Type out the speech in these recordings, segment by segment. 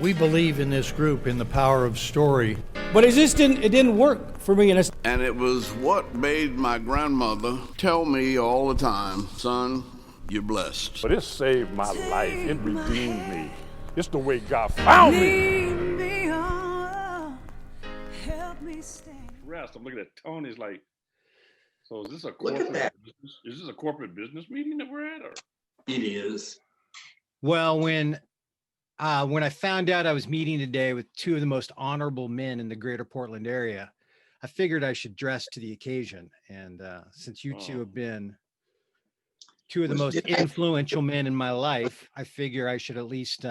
We believe in this group in the power of story. But it didn't work for me. And it was what made my grandmother tell me all the time, son, you're blessed. But it saved my life. It redeemed me. It's the way God found me. Rest. I'm looking at Tony's like, so is this a corporate business? Is this a corporate business meeting that we're at? Or? It is. Well, when I found out I was meeting today with two of the most honorable men in the greater Portland area, I figured I should dress to the occasion. And since you two have been two of the most influential men in my life, I figure I should at least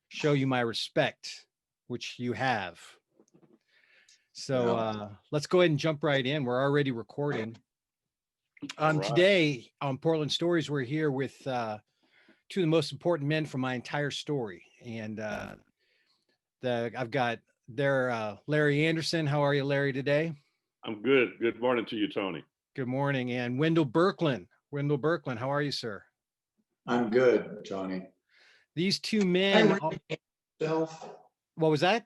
show you my respect, which you have. So let's go ahead and jump right in. We're already recording. Right. Today on Portland Stories, we're here with two of the most important men from my entire story. And I've got Larry Anderson. How are you, Larry, today? I'm good. Good morning to you, Tony. Good morning. And Wendell Birkland. Wendell Birkland, how are you, sir? I'm good, Tony. These two men. Myself? What was that?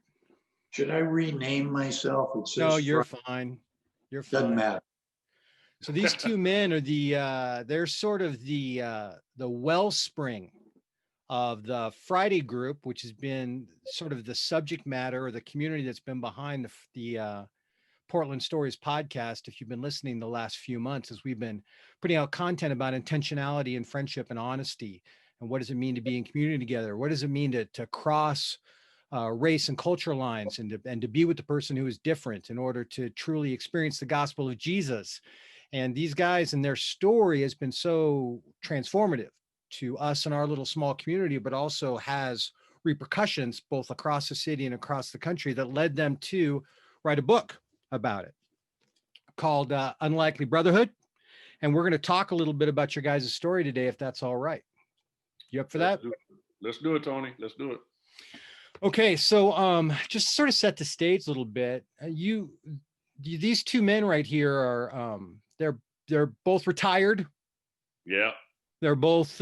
Should I rename myself? No, you're fine. You're fine. Doesn't matter. So these two men are they're sort of the wellspring of the Friday group, which has been sort of the subject matter or the community that's been behind the Portland Stories podcast. If you've been listening the last few months, as we've been putting out content about intentionality and friendship and honesty, and what does it mean to be in community together? What does it mean to cross race and culture lines and to be with the person who is different in order to truly experience the gospel of Jesus. And these guys and their story has been so transformative to us in our little small community, but also has repercussions both across the city and across the country that led them to write a book about it called Unlikely Brotherhood. And we're going to talk a little bit about your guys' story today, if that's all right. You up for that? Let's do it, Tony. Let's do it. Okay, so just sort of set the stage a little bit. These two men right here are they're both retired. Yeah. They're both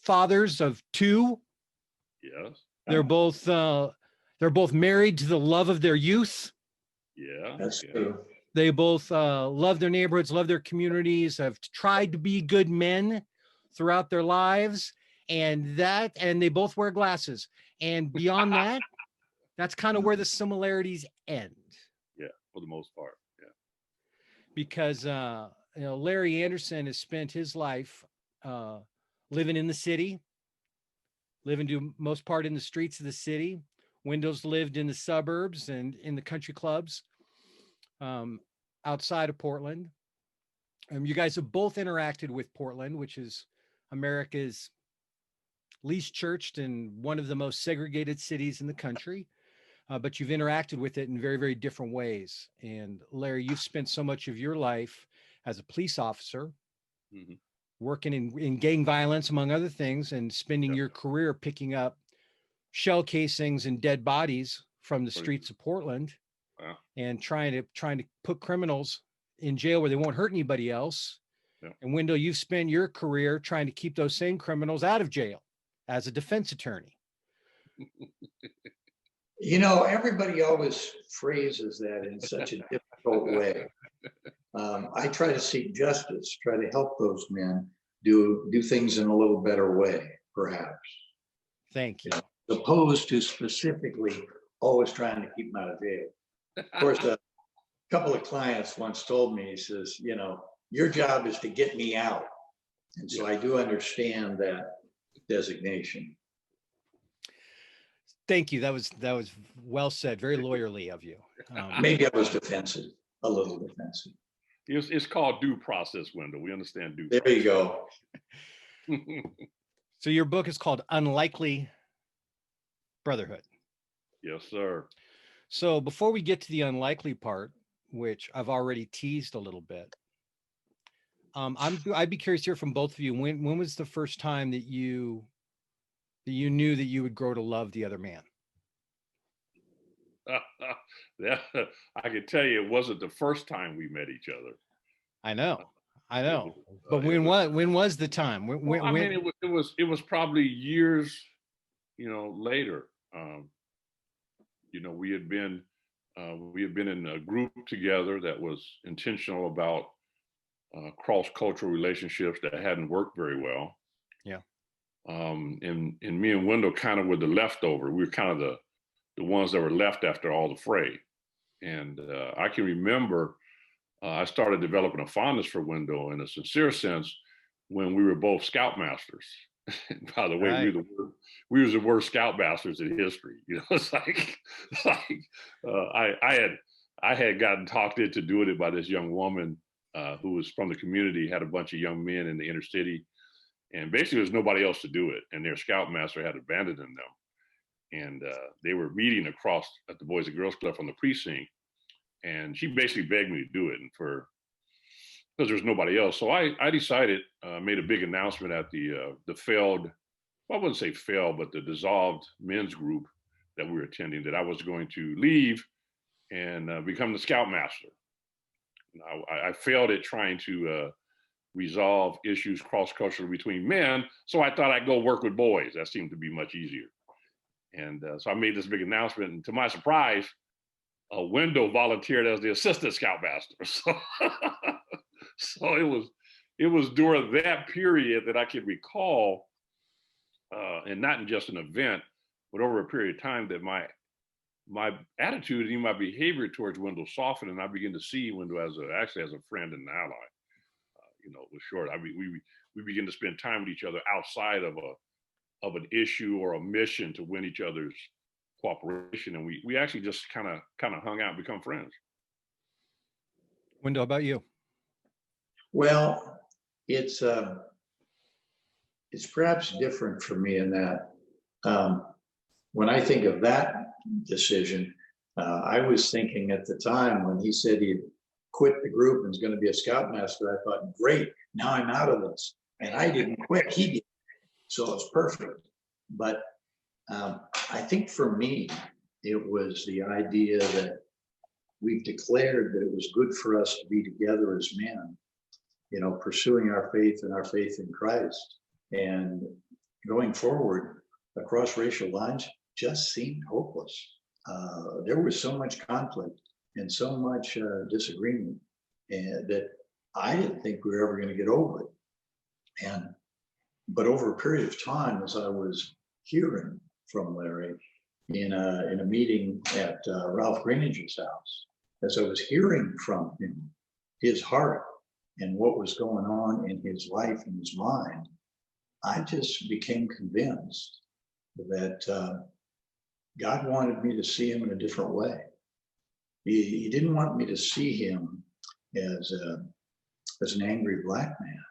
fathers of two. Yes. They're both married to the love of their youth. Yeah. That's true. They both love their neighborhoods, love their communities, have tried to be good men throughout their lives, and they both wear glasses. And beyond that, that's kind of where the similarities end. Yeah, for the most part. Yeah. Because Larry Anderson has spent his life living in the city, living to most part in the streets of the city. Wendell's lived in the suburbs and in the country clubs outside of Portland. You guys have both interacted with Portland, which is America's least churched and one of the most segregated cities in the country. But you've interacted with it in very, very different ways. And Larry, you've spent so much of your life as a police officer, working in gang violence, among other things, and spending your career picking up shell casings and dead bodies from the streets of Portland, and trying to put criminals in jail where they won't hurt anybody else. Yeah. And Wendell, you've spent your career trying to keep those same criminals out of jail as a defense attorney. Everybody always phrases that in such a difficult way. I try to seek justice, try to help those men do things in a little better way, perhaps. Thank you. As opposed to specifically always trying to keep them out of jail. Of course, a couple of clients once told me, he says, your job is to get me out. And so I do understand that designation. Thank you. That was well said. Very lawyerly of you. Maybe I was defensive, a little defensive. It's called due process, Wendell. We understand due process. There you go. So your book is called Unlikely Brotherhood. Yes, sir. So before we get to the unlikely part, which I've already teased a little bit, I'd be curious to hear from both of you. When was the first time that you knew that you would grow to love the other man? I can tell you, it wasn't the first time we met each other. I know. But when was the time? It was probably years, later. Um, we had been in a group together that was intentional about cross-cultural relationships that hadn't worked very well. Yeah. And me and Wendell kind of were the leftover. We were kind of the ones that were left after all the fray. And I can remember I started developing a fondness for Wendell in a sincere sense when we were both scoutmasters. By the way, Right. we was the worst scoutmasters in history. It's like I had gotten talked into doing it by this young woman who was from the community, had a bunch of young men in the inner city, and basically there was nobody else to do it, and their scoutmaster had abandoned them. And they were meeting across at the Boys and Girls Club from the precinct, and she basically begged me to do it, and because there's nobody else. So I decided, made a big announcement at the failed, well, I wouldn't say failed, but the dissolved men's group that we were attending, that I was going to leave and become the scoutmaster. I failed at trying to resolve issues cross-culturally between men, so I thought I'd go work with boys. That seemed to be much easier. And so I made this big announcement, and to my surprise, Wendell volunteered as the assistant scoutmaster. So it was during that period that I can recall, and not in just an event, but over a period of time, that my attitude and my behavior towards Wendell softened, and I began to see Wendell actually as a friend and an ally. It was short. We began to spend time with each other outside of an issue or a mission to win each other's cooperation, and we actually just kind of hung out and become friends. Wendell, how about you? Well, it's perhaps different for me in that when I think of that decision, I was thinking at the time when he said he'd quit the group and was going to be a scoutmaster, I thought, great, now I'm out of this. And I didn't quit, he did. So it's perfect. But I think for me, it was the idea that we've declared that it was good for us to be together as men, pursuing our faith and our faith in Christ. And going forward across racial lines just seemed hopeless. There was so much conflict and so much disagreement, and that I didn't think we were ever going to get over it. But over a period of time, as I was hearing from Larry in a meeting at Ralph Greenidge's house, as I was hearing from him, his heart and what was going on in his life and his mind, I just became convinced that God wanted me to see him in a different way. He didn't want me to see him as an angry black man.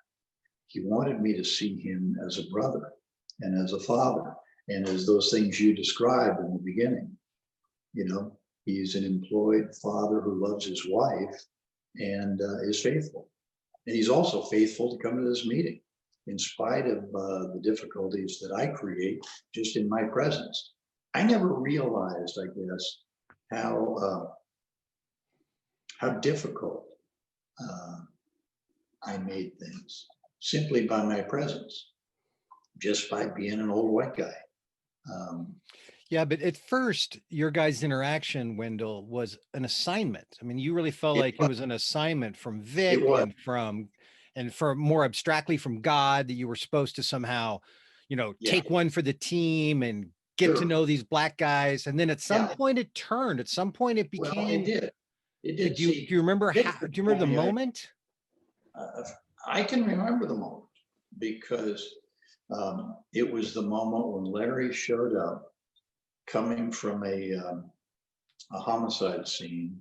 He wanted me to see him as a brother and as a father and as those things you described in the beginning. He's an employed father who loves his wife and is faithful. And he's also faithful to come to this meeting in spite of the difficulties that I create just in my presence. I never realized, I guess, how difficult I made things simply by my presence, just by being an old white guy. Yeah, but at first, your guys' interaction, Wendell, was an assignment. I mean, you really felt like it was an assignment from Vic and from more abstractly from God, that you were supposed to somehow, take one for the team and get to know these black guys. And then at some point it turned. At some point it became. Well, it did. It did. Do you remember do you remember the moment? I can remember the moment because it was the moment when Larry showed up coming from a homicide scene,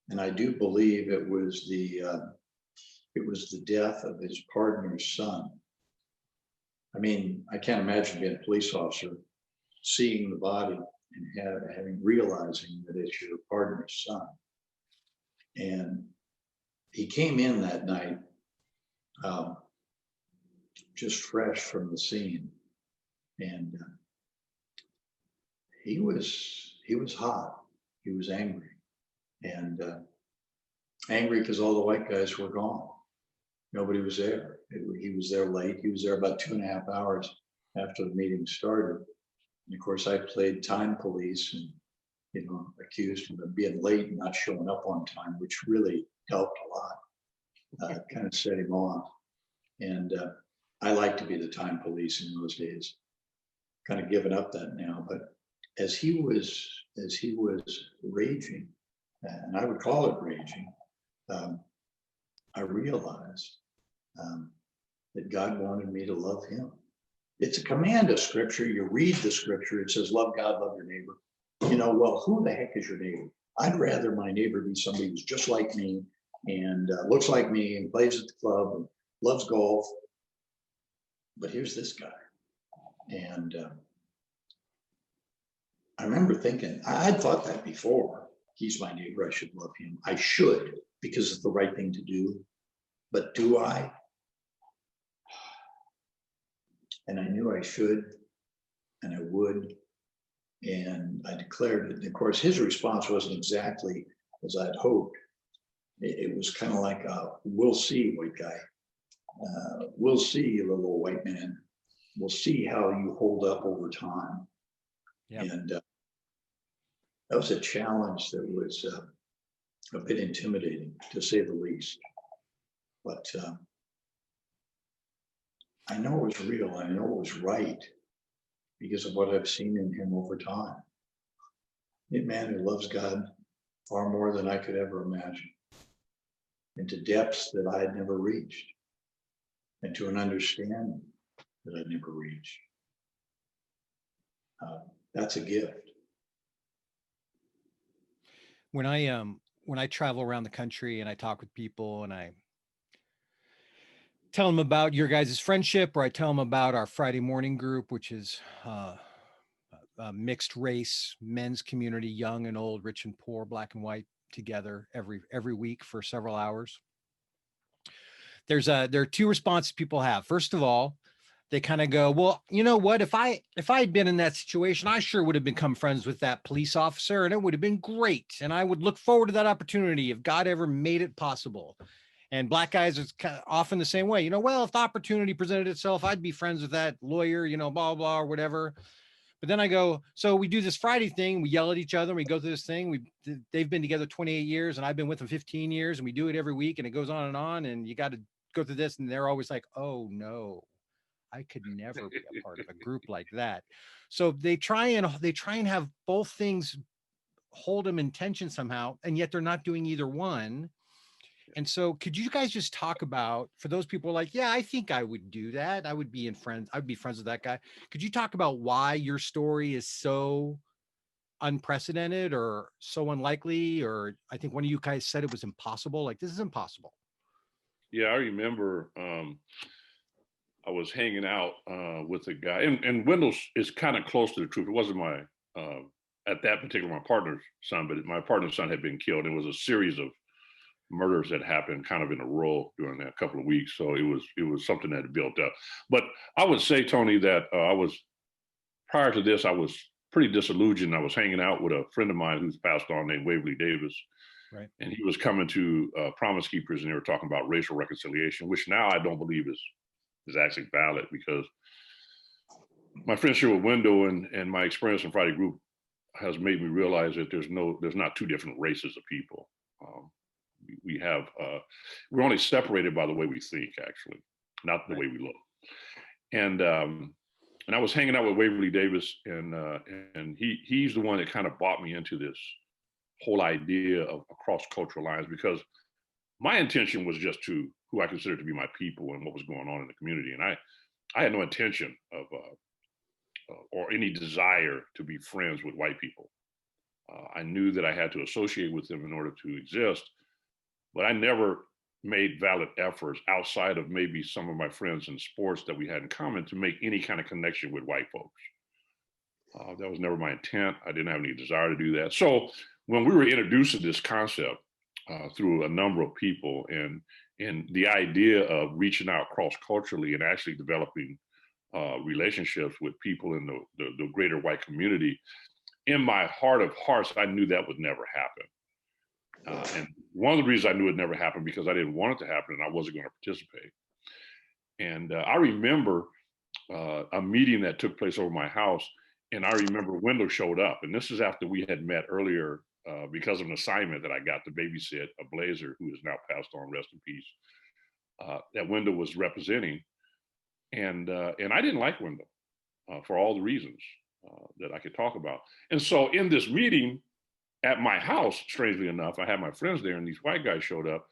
and I do believe it was the death of his partner's son. I mean, I can't imagine being a police officer, seeing the body and realizing that it's your partner's son. And he came in that night just fresh from the scene, and he was hot. He was angry, and angry because all the white guys were gone. Nobody was there. He was there late. He was there about 2.5 hours after the meeting started, And of course, I played time police and, accused him of being late and not showing up on time, which really helped a lot. Kind of set him off. And I like to be the time police in those days. Kind of given up that now, but as he was raging, and I would call it raging, I realized that God wanted me to love him. It's a command of scripture. You read the scripture, it says, love God, love your neighbor. Well, who the heck is your neighbor? I'd rather my neighbor be somebody who's just like me and looks like me and plays at the club and loves golf. But here's this guy. And I remember thinking, I'd thought that before. He's my neighbor, I should love him. I should, because it's the right thing to do. But do I? And I knew I should, and I would, and I declared it. And of course, his response wasn't exactly as I'd hoped. It was kind of like, we'll see, white guy. We'll see, you little white man. We'll see how you hold up over time. Yep. And that was a challenge that was a bit intimidating, to say the least. But I know it was real. I know it was right because of what I've seen in him over time. A man who loves God far more than I could ever imagine, and to depths that I had never reached, and to an understanding that I'd never reached. That's a gift. When I travel around the country and I talk with people and I tell them about your guys' friendship, or I tell them about our Friday morning group, which is a mixed race men's community, young and old, rich and poor, black and white, together every week for several hours. There are two responses people have. First of all, they kind of go, well, you know what? If I had been in that situation, I sure would have become friends with that police officer, and it would have been great. And I would look forward to that opportunity if God ever made it possible. And black guys are kind of often the same way. Well, if the opportunity presented itself, I'd be friends with that lawyer, blah, blah, or whatever. But then I go, so we do this Friday thing. We yell at each other. And we go through this thing. They've been together 28 years, and I've been with them 15 years, and we do it every week, and it goes on, and you got to go through this. And they're always like, oh no, I could never be a part of a group like that. So they try and have both things hold them in tension somehow, and yet they're not doing either one. And so could you guys just talk about, for those people like, yeah, I think I would do that. I would be friends with that guy. Could you talk about why your story is so unprecedented or so unlikely? Or I think one of you guys said it was impossible. Like, this is impossible. Yeah, I remember I was hanging out with a guy, and Wendell is kind of close to the truth. It wasn't my, at that particular, my partner's son, but my partner's son had been killed. It was a series of murders that happened kind of in a row during that couple of weeks. So it was something that had built up. But I would say, Tony, that prior to this, I was pretty disillusioned. I was hanging out with a friend of mine who's passed on named Waverly Davis. Right. And he was coming to Promise Keepers, and they were talking about racial reconciliation, which now I don't believe is actually valid, because my friendship with Wendell and my experience in Friday Group has made me realize that there's not two different races of people. We're only separated by the way we think, actually, not the way we look. And I was hanging out with Waverly Davis, and he's the one that kind of brought me into this whole idea of cross-cultural lines, because my intention was just to who I consider to be my people and what was going on in the community. And I had no intention of or any desire to be friends with white people. I knew that I had to associate with them in order to exist, but I never made valid efforts outside of maybe some of my friends in sports that we had in common to make any kind of connection with white folks. That was never my intent. I didn't have any desire to do that. So when we were introduced to this concept through a number of people, and the idea of reaching out cross-culturally and actually developing relationships with people in the greater white community, in my heart of hearts, I knew that would never happen. And one of the reasons I knew it never happened because I didn't want it to happen and I wasn't going to participate. And I remember a meeting that took place over my house, And I remember Wendell showed up, and this is after we had met earlier because of an assignment that I got to babysit a Blazer who is now passed on, rest in peace, that Wendell was representing. And I didn't like Wendell for all the reasons that I could talk about. And so in this meeting at my house, strangely enough, I had my friends there and these white guys showed up.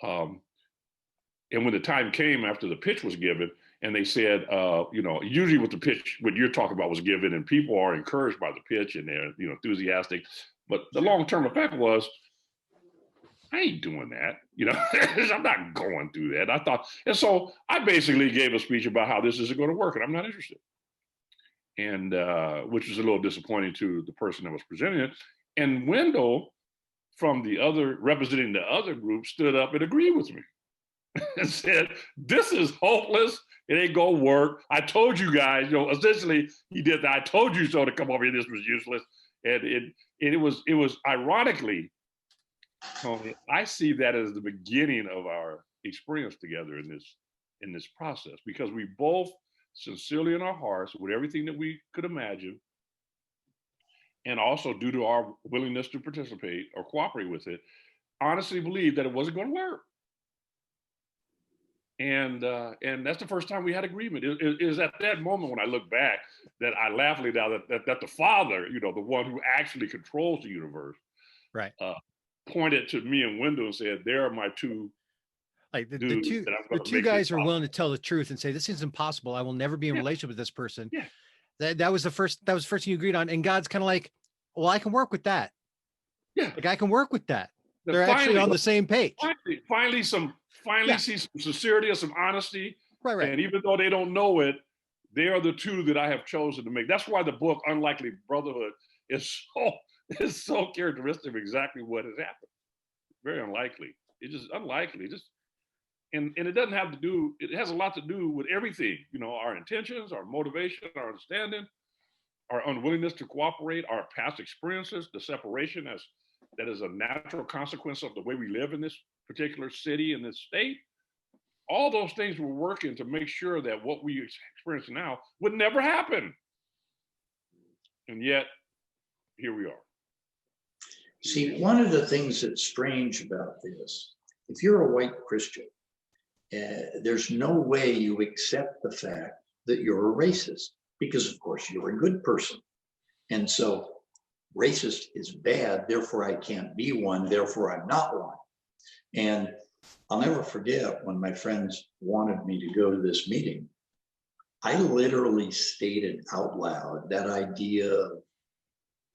And when the time came after the pitch was given, and they said, usually with the pitch, what you're talking about was given, and people are encouraged by the pitch and they're, enthusiastic. But the long-term effect was, I ain't doing that. I'm not going through that. I thought, and so I basically gave a speech about how this isn't going to work, and I'm not interested. And which was a little disappointing to the person that was presenting it. And Wendell, representing the other group, stood up and agreed with me and said, "This is hopeless. It ain't gonna work. I told you guys." Essentially, he did the "I told you so" to come over here. This was useless, and it was ironically, Tony, I see that as the beginning of our experience together in this process, because we both sincerely in our hearts, with everything that we could imagine, and also due to our willingness to participate or cooperate with it, honestly believe that it wasn't going to work. And that's the first time we had agreement. It is at that moment when I look back that I laughingly now that the Father, the one who actually controls the universe, Right. Pointed to me and Wendell and said, "There are my two." Like the two guys are willing to tell the truth and say, "This is impossible. I will never be in a relationship with this person." Yeah. That was the first thing you agreed on. And God's kind of like, well, I can work with that. Yeah. Like I can work with that. They're actually on the same page. Finally see some sincerity or some honesty. Right. And even though they don't know it, they are the two that I have chosen to make. That's why the book, Unlikely Brotherhood, is so characteristic of exactly what has happened. Very unlikely. It's just unlikely. And it doesn't have to do, it has a lot to do with everything, our intentions, our motivation, our understanding, our unwillingness to cooperate, our past experiences, the separation that is a natural consequence of the way we live in this particular city, in this state. All those things were working to make sure that what we experience now would never happen. And yet, here we are. See, one of the things that's strange about this, if you're a white Christian, there's no way you accept the fact that you're a racist, because of course you're a good person. And so racist is bad, therefore I can't be one, therefore I'm not one. And I'll never forget when my friends wanted me to go to this meeting, I literally stated out loud that idea of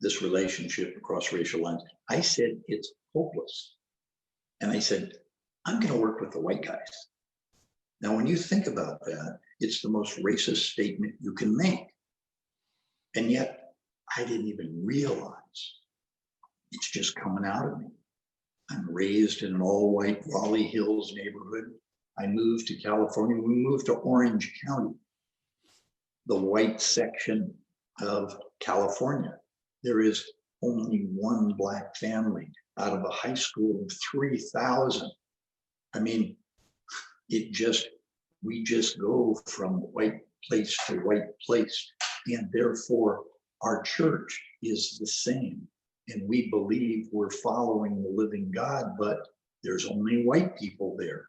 this relationship across racial lines. I said, it's hopeless. And I said, I'm going to work with the white guys. Now, when you think about that, it's the most racist statement you can make. And yet, I didn't even realize it's just coming out of me. I'm raised in an all-white Raleigh Hills neighborhood. I moved to California. We moved to Orange County, the white section of California. There is only one Black family out of a high school of 3,000. I mean, we just go from white place to white place. And therefore, our church is the same. And we believe we're following the living God, but there's only white people there.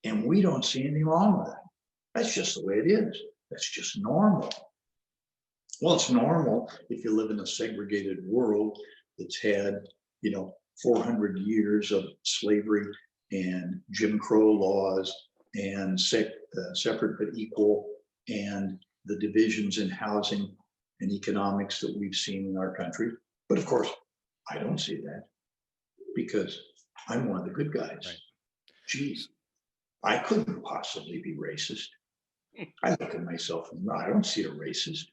And we don't see anything wrong with that. That's just the way it is. That's just normal. Well, it's normal if you live in a segregated world that's had, 400 years of slavery and Jim Crow laws and separate but equal, and the divisions in housing and economics that we've seen in our country. But of course, I don't see that because I'm one of the good guys. Right. Geez, I couldn't possibly be racist. I look at myself and I don't see a racist.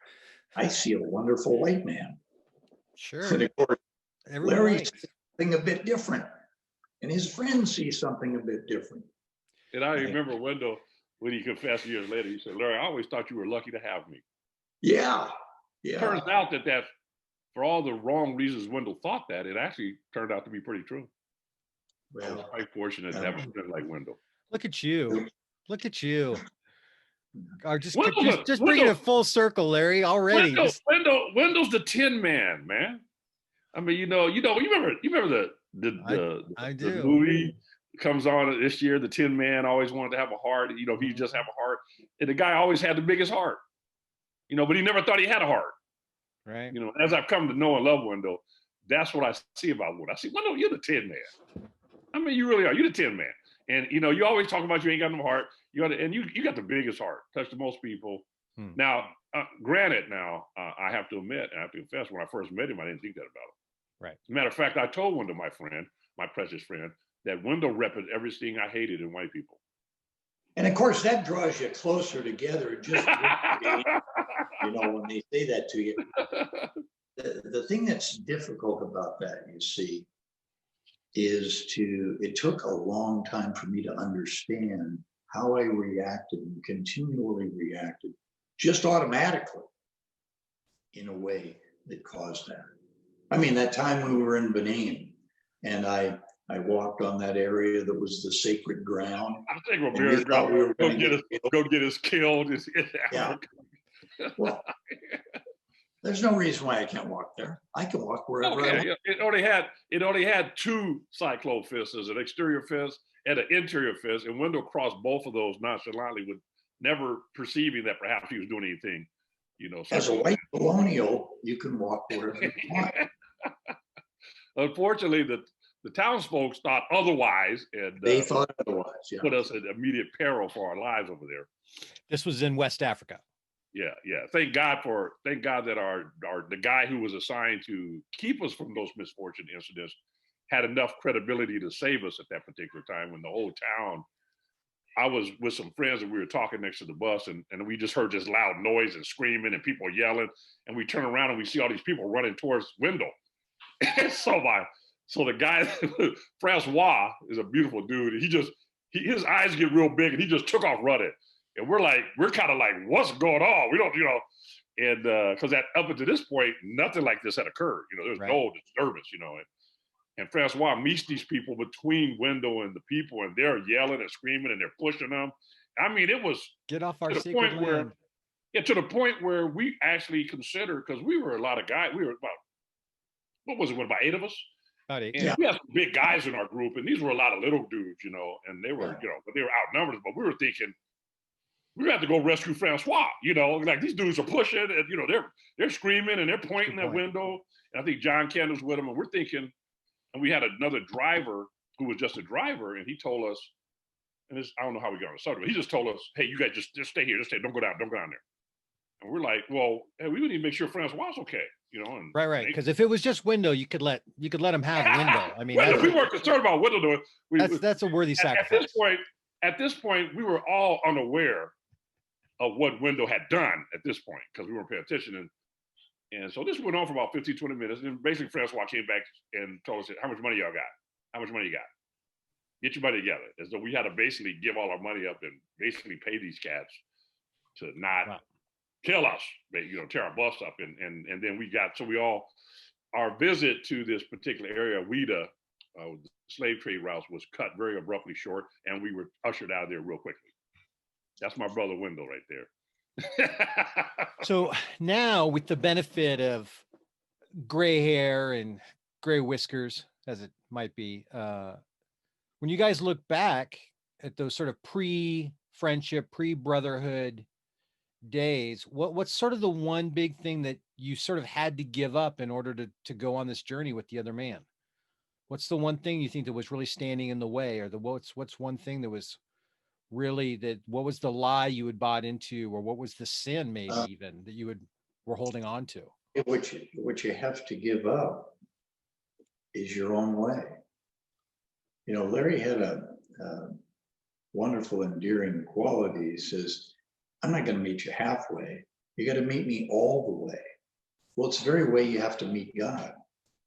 I see a wonderful white man. Sure. And of course, Larry sees something a bit different, and his friends see something a bit different. And I remember Wendell, when he confessed years later, he said, "Larry, I always thought you were lucky to have me." Yeah. Turns out that for all the wrong reasons Wendell thought that, it actually turned out to be pretty true. Well, I was quite fortunate to have a friend like Wendell. Look at you. Look at you. Or just Wendell's bringing it full circle, Larry. Already. Wendell's the Tin Man, man. I mean, you remember I the do. movie comes on this year. The Tin Man always wanted to have a heart. You know, he just have a heart, and the guy always had the biggest heart. You know, but he never thought he had a heart. Right. You know, as I've come to know and love Wendell, that's what I see about Wendell. I see, Wendell, you're the Tin Man. I mean, you really are. You're the Tin Man. And you know, you always talk about you ain't got no heart. You got the biggest heart. Touch the most people. Now, granted, I have to admit, and I have to confess, when I first met him, I didn't think that about him. Right. As a matter of fact, I told Wendell, my friend, my precious friend, that Wendell repped everything I hated in white people. And of course, that draws you closer together. Just you know, when they say that to you, the thing that's difficult about that, you see, is it took a long time for me to understand how I reacted and continually reacted just automatically in a way that caused that. I mean, that time when we were in Benin and I walked on that area that was the sacred ground. I think we're go get us killed. Yeah. Well, there's no reason why I can't walk there. I can walk wherever I want. It only had two cyclone fists, an exterior fist and an interior fist, and Wendell crossed both of those nonchalantly, with never perceiving that perhaps he was doing anything. You know, as a white colonial, you can walk wherever you want. Unfortunately, the townsfolk thought otherwise, and they thought otherwise. Yeah. Put us in immediate peril for our lives over there. This was in West Africa. Yeah. Thank God that the guy who was assigned to keep us from those misfortune incidents had enough credibility to save us at that particular time, when the whole town. I was with some friends and we were talking next to the bus, and we just heard this loud noise and screaming and people yelling, and we turn around and we see all these people running towards Wendell. So the guy, Francois, is a beautiful dude. His eyes get real big and he just took off running. And we're kind of like, what's going on? We don't, you know, and because up until this point, nothing like this had occurred. You know, there's no disturbance, you know. And Francois meets these people between Wendell and the people, and they're yelling and screaming and they're pushing them. I mean, it was get off our sacred land. To the point where we actually considered, because we were a lot of guys, we were about 8 of us? About 8. And we had some big guys in our group, and these were a lot of little dudes, you know, and they were, you know, but they were outnumbered. But we were thinking, we have to go rescue Francois, you know, like these dudes are pushing, and you know, they're screaming and they're pointing at Wendell. And I think John Kendall's with them, and we're thinking. And we had another driver who was just a driver, and he told us, and I don't know how we got on the subject, but he just told us, hey, you guys just stay here, don't go down there. And we're like, well, hey, we need to make sure Francois was okay, you know. And right. Because if it was just Wendell, you could let him have Wendell. I mean, we weren't concerned about Wendell doing it. That's a worthy sacrifice. At this point, we were all unaware of what Wendell had done at this point, because we weren't paying attention. And so this went on for about 15, 20 minutes. And then basically Francois came back and told us, how much money y'all got? How much money you got? Get your money together. And so we had to basically give all our money up and basically pay these cats to not kill us, you know, tear our bus up. And then our visit to this particular area, Ouida, the slave trade routes, was cut very abruptly short, and we were ushered out of there real quickly. That's my brother Wendell right there. So now, with the benefit of gray hair and gray whiskers, as it might be, when you guys look back at those sort of pre-friendship, pre-brotherhood days, what's sort of the one big thing that you sort of had to give up in order to go on this journey with the other man? What's the one thing you think that was really standing in the way, or what's one thing that was really what was the lie you had bought into, or what was the sin maybe even that you were holding on to? What you have to give up is your own way. You know, Larry had a wonderful, endearing quality. He says, I'm not going to meet you halfway. You got to meet me all the way. Well, it's the very way you have to meet God.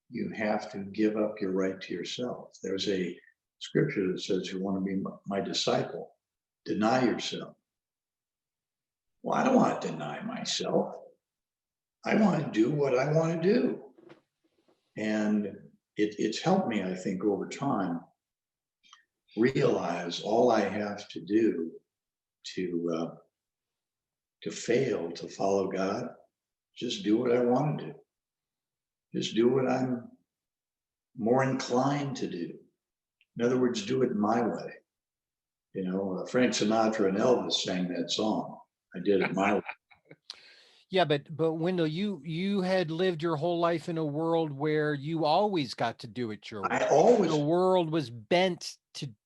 You have to give up your right to yourself. There's a scripture that says, you want to be my disciple, deny yourself. Well, I don't want to deny myself. I want to do what I want to do. And it's helped me, I think, over time, realize all I have to do to to fail to follow God. Just do what I want to do. Just do what I'm more inclined to do. In other words, do it my way. You know, Frank Sinatra and Elvis sang that song. I did it my way. Yeah, but Wendell, you had lived your whole life in a world where you always got to do it your way. I always, The world was bent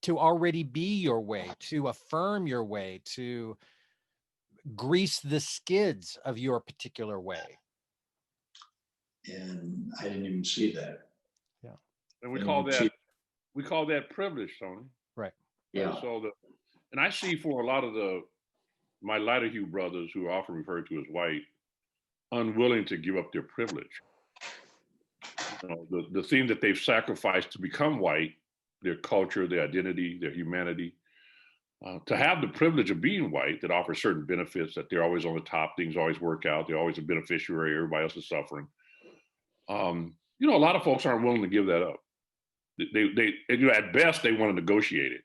to already be your way, to affirm your way, to grease the skids of your particular way. and I didn't even see that. Yeah. And we And call you that see- privilege, Tony. Right. Yeah. And I see for a lot of my lighter hue brothers who are often referred to as white, unwilling to give up their privilege. You know, the thing that they've sacrificed to become white, their culture, their identity, their humanity, to have the privilege of being white that offers certain benefits, that they're always on the top, things always work out, they're always a beneficiary, everybody else is suffering. You know, a lot of folks aren't willing to give that up. They you know, at best they want to negotiate it,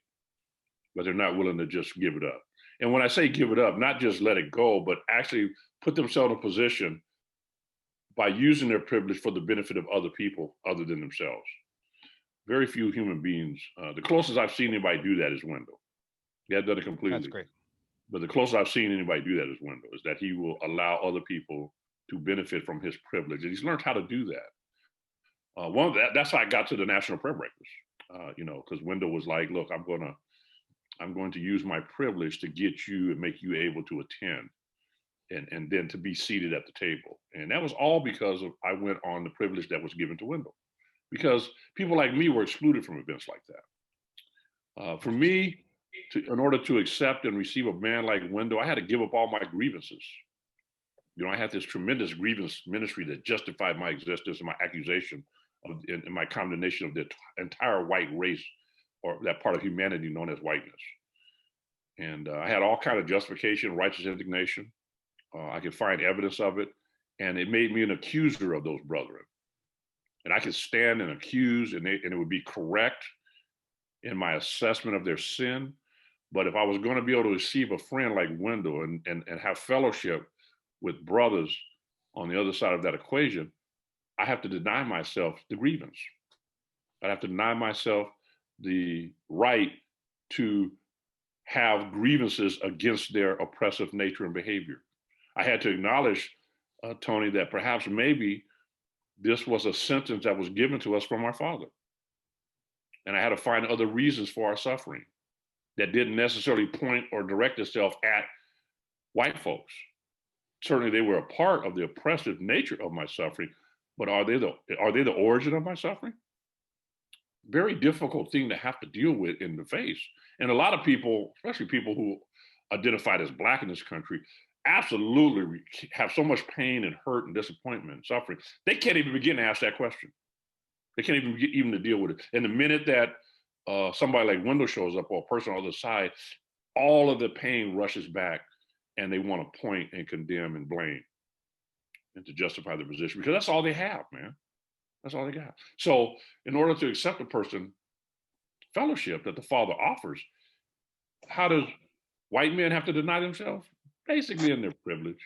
but they're not willing to just give it up. And when I say give it up, not just let it go, but actually put themselves in a position by using their privilege for the benefit of other people other than themselves. Very few human beings, the closest I've seen anybody do that is Wendell. He had done it completely. That's great. But the closest I've seen anybody do that is Wendell, is that he will allow other people to benefit from his privilege. And he's learned how to do that. That's how I got to the National Prayer Breakfast, you know, because Wendell was like, look, I'm going to use my privilege to get you and make you able to attend and then to be seated at the table. And that was all because I went on the privilege that was given to Wendell, because people like me were excluded from events like that. For me, in order to accept and receive a man like Wendell, I had to give up all my grievances. You know, I had this tremendous grievance ministry that justified my existence and my accusation and my condemnation of the entire white race, or that part of humanity known as whiteness. And I had all kind of justification, righteous indignation. I could find evidence of it, and it made me an accuser of those brethren. And I could stand and accuse, and it would be correct in my assessment of their sin. But if I was going to be able to receive a friend like Wendell and have fellowship with brothers on the other side of that equation, I have to deny myself the grievance. I have to deny myself the right to have grievances against their oppressive nature and behavior. I had to acknowledge, Tony, that perhaps maybe this was a sentence that was given to us from our Father. And I had to find other reasons for our suffering that didn't necessarily point or direct itself at white folks. Certainly they were a part of the oppressive nature of my suffering, but are they the origin of my suffering? Very difficult thing to have to deal with in the face. And a lot of people, especially people who identified as Black in this country, absolutely have so much pain and hurt and disappointment and suffering, they can't even begin to ask that question. They can't even to deal with it. And the minute that somebody like Wendell shows up, or a person on the other side, all of the pain rushes back, and they want to point and condemn and blame and to justify their position, because that's all they have, man. That's all they got. So in order to accept a person fellowship that the Father offers, how does white men have to deny themselves? Basically in their privilege.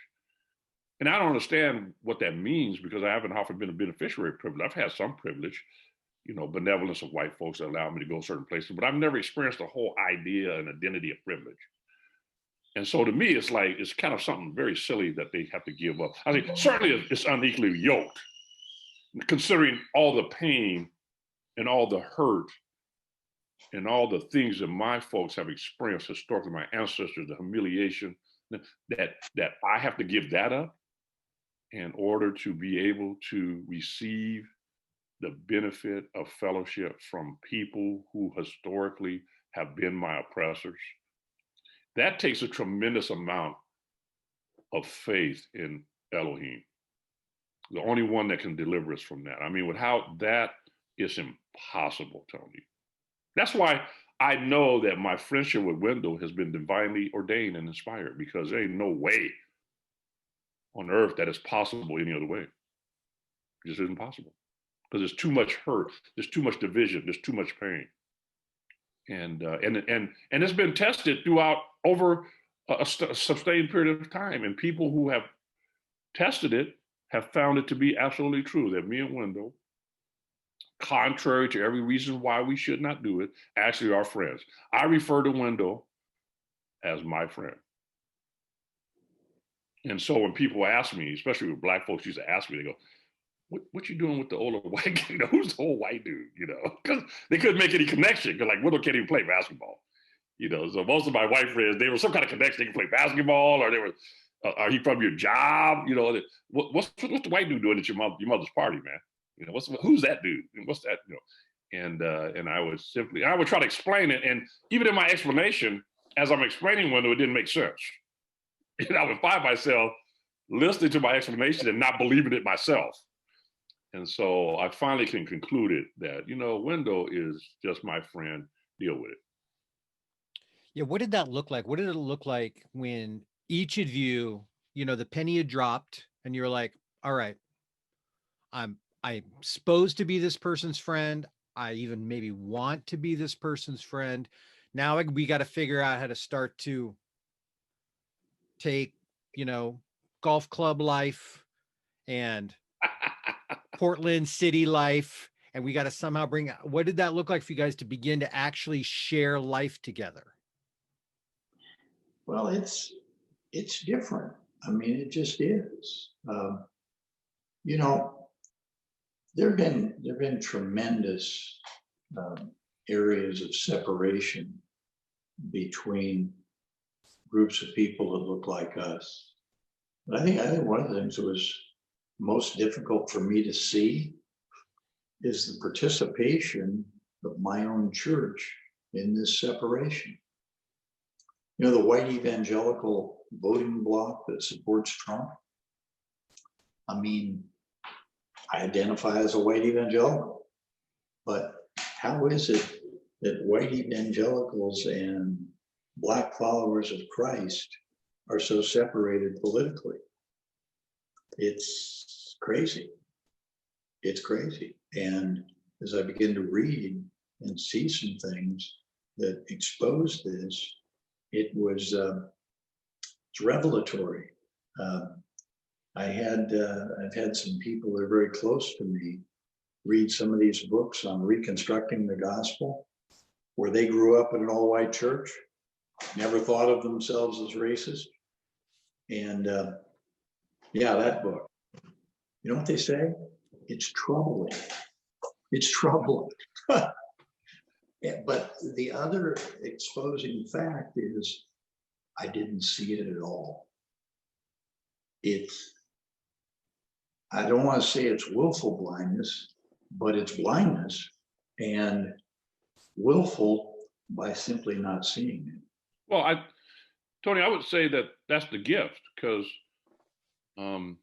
And I don't understand what that means, because I haven't often been a beneficiary of privilege. I've had some privilege, you know, benevolence of white folks that allow me to go certain places, but I've never experienced the whole idea and identity of privilege. And so to me, it's like, it's kind of something very silly that they have to give up. I mean, certainly it's unequally yoked, considering all the pain and all the hurt and all the things that my folks have experienced historically, my ancestors, the humiliation, that I have to give that up in order to be able to receive the benefit of fellowship from people who historically have been my oppressors. That takes a tremendous amount of faith in Elohim, the only one that can deliver us from that. I mean, without that, it's impossible, Tony. That's why I know that my friendship with Wendell has been divinely ordained and inspired, because there ain't no way on earth that it's possible any other way. It just isn't possible, because there's too much hurt, there's too much division, there's too much pain. And it's been tested throughout over a sustained period of time. And people who have tested it have found it to be absolutely true that me and Wendell, contrary to every reason why we should not do it, actually are friends. I refer to Wendell as my friend. And so when people ask me, especially with Black folks used to ask me, they go, what you doing with the older white guy? Who's the old white dude? Because they couldn't make any connection, because like Wendell can't even play basketball. So most of my white friends, they were some kind of connection. They can play basketball, or they were, are he from your job? What's the white dude doing at your mother's party, man? Who's that dude? And what's that? And I would try to explain it. And even in my explanation, as I'm explaining Wendell, it didn't make sense. And I would find myself listening to my explanation and not believing it myself. And so I finally can conclude it that, Wendell is just my friend, deal with it. Yeah. What did that look like? What did it look like when each of you, the penny had dropped and you're like, all right, I'm supposed to be this person's friend. I even maybe want to be this person's friend. Now we got to figure out how to start to take, golf club life and Portland city life. And we got to somehow what did that look like for you guys to begin to actually share life together? Well, it's different. I mean, it just is. There've been tremendous areas of separation between groups of people that look like us. But I think one of the things that was most difficult for me to see is the participation of my own church in this separation. The white evangelical voting bloc that supports Trump. I mean, I identify as a white evangelical, but how is it that white evangelicals and Black followers of Christ are so separated politically? It's crazy. It's crazy. And as I begin to read and see some things that expose this, it's revelatory. I've had some people that are very close to me read some of these books on reconstructing the gospel, where they grew up in an all-white church, never thought of themselves as racist. And that book, you know what they say? It's troubling. It's troubling. But the other exposing fact is I didn't see it at all. I don't want to say it's willful blindness, but it's blindness, and willful by simply not seeing it. Well, Tony, I would say that that's the gift, because, my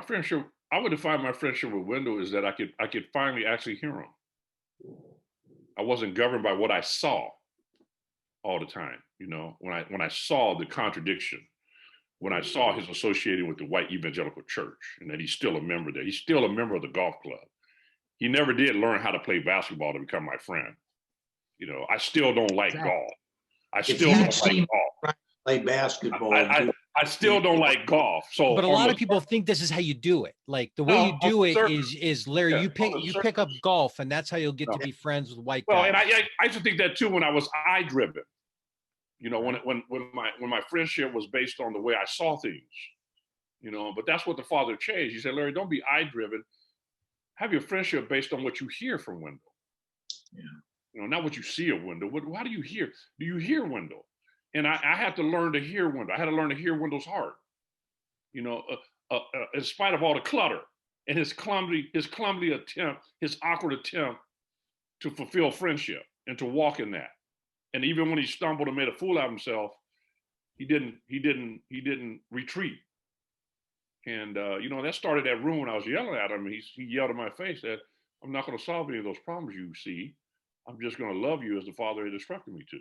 friendship, I would define my friendship with Wendell is that I could finally actually hear him. I wasn't governed by what I saw all the time. When I saw the contradiction, when I saw his associated with the white evangelical church, and that he's still a member there. He's still a member of the golf club. He never did learn how to play basketball to become my friend. I still don't like golf. I still don't like golf. Play basketball. I still don't like golf. So, but a lot of people think this is how you do it. Like the way you do it is Larry. Yeah, you pick up golf, and that's how you'll get to be friends with white guys. Well, and I used to think that too when I was eye driven. When my friendship was based on the way I saw things. But that's what the Father changed. He said, Larry, don't be eye driven. Have your friendship based on what you hear from Wendell. Yeah. Not what you see of Wendell. How do you hear? Do you hear Wendell? And I had to learn to hear Wendell. I had to learn to hear Wendell's heart. In spite of all the clutter and his clumsy attempt, his awkward attempt to fulfill friendship and to walk in that. And even when he stumbled and made a fool out of himself, he didn't retreat. And that started that room when I was yelling at him. He yelled in my face that I'm not going to solve any of those problems you see. I'm just going to love you as the Father had instructed me to.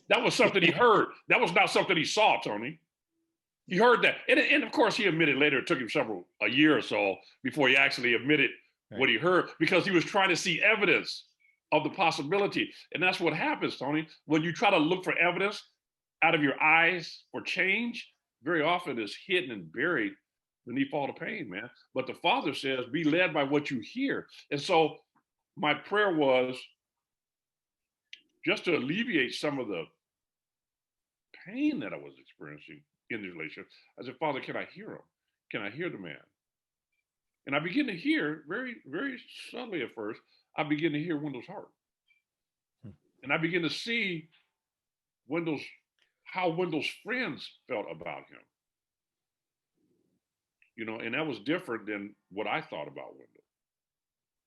That was something he heard. That was not something he saw, Tony. He heard that. And of course, he admitted later, it took him a year or so before he actually admitted what he heard, because he was trying to see evidence of the possibility. And that's what happens, Tony. When you try to look for evidence, out of your eyes for change very often is hidden and buried beneath all the pain, man. But the Father says, be led by what you hear. And so my prayer was just to alleviate some of the pain that I was experiencing in the relationship. I said, Father, can I hear him? Can I hear the man? And I begin to hear very, very subtly at first, I begin to hear Wendell's heart. And I begin to see how Wendell's friends felt about him. You know, and that was different than what I thought about Wendell.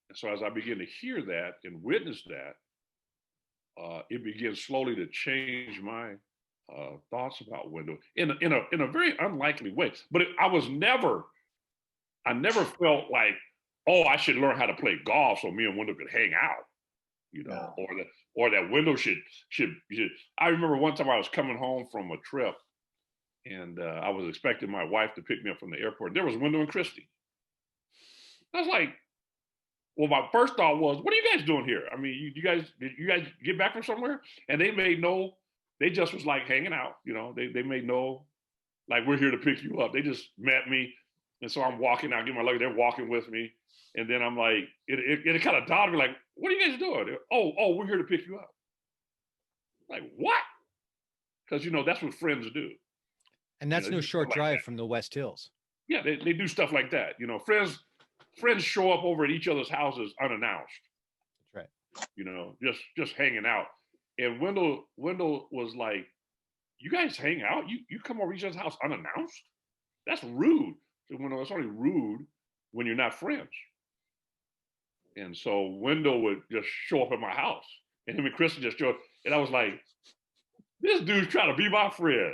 And so as I begin to hear that and witness that, it begins slowly to change my thoughts about Wendell in a very unlikely way. But I never felt like, oh, I should learn how to play golf so me and Wendell could hang out, you know, or that Wendell should. I remember one time I was coming home from a trip, and I was expecting my wife to pick me up from the airport. There was Wendell and Christy. I was like, well, my first thought was, what are you guys doing here? I mean, did you guys get back from somewhere? And they just was like hanging out, you know, they made no, like, we're here to pick you up. They just met me. And so I'm walking out, get my luggage, they're walking with me. And then I'm like, it kind of dawned me like, what are you guys doing? Oh, we're here to pick you up. Like, what? Because, you know, that's what friends do. And that's no short like drive that. from the West Hills. Yeah, they do stuff like that. You know, friends show up over at each other's houses unannounced. That's right. You know, just hanging out. And Wendell was like, you guys hang out? You come over each other's house unannounced? That's rude. So it's only rude when you're not friends. And so Wendell would just show up at my house, and him and Kristen just show up. And I was like, this dude's trying to be my friend.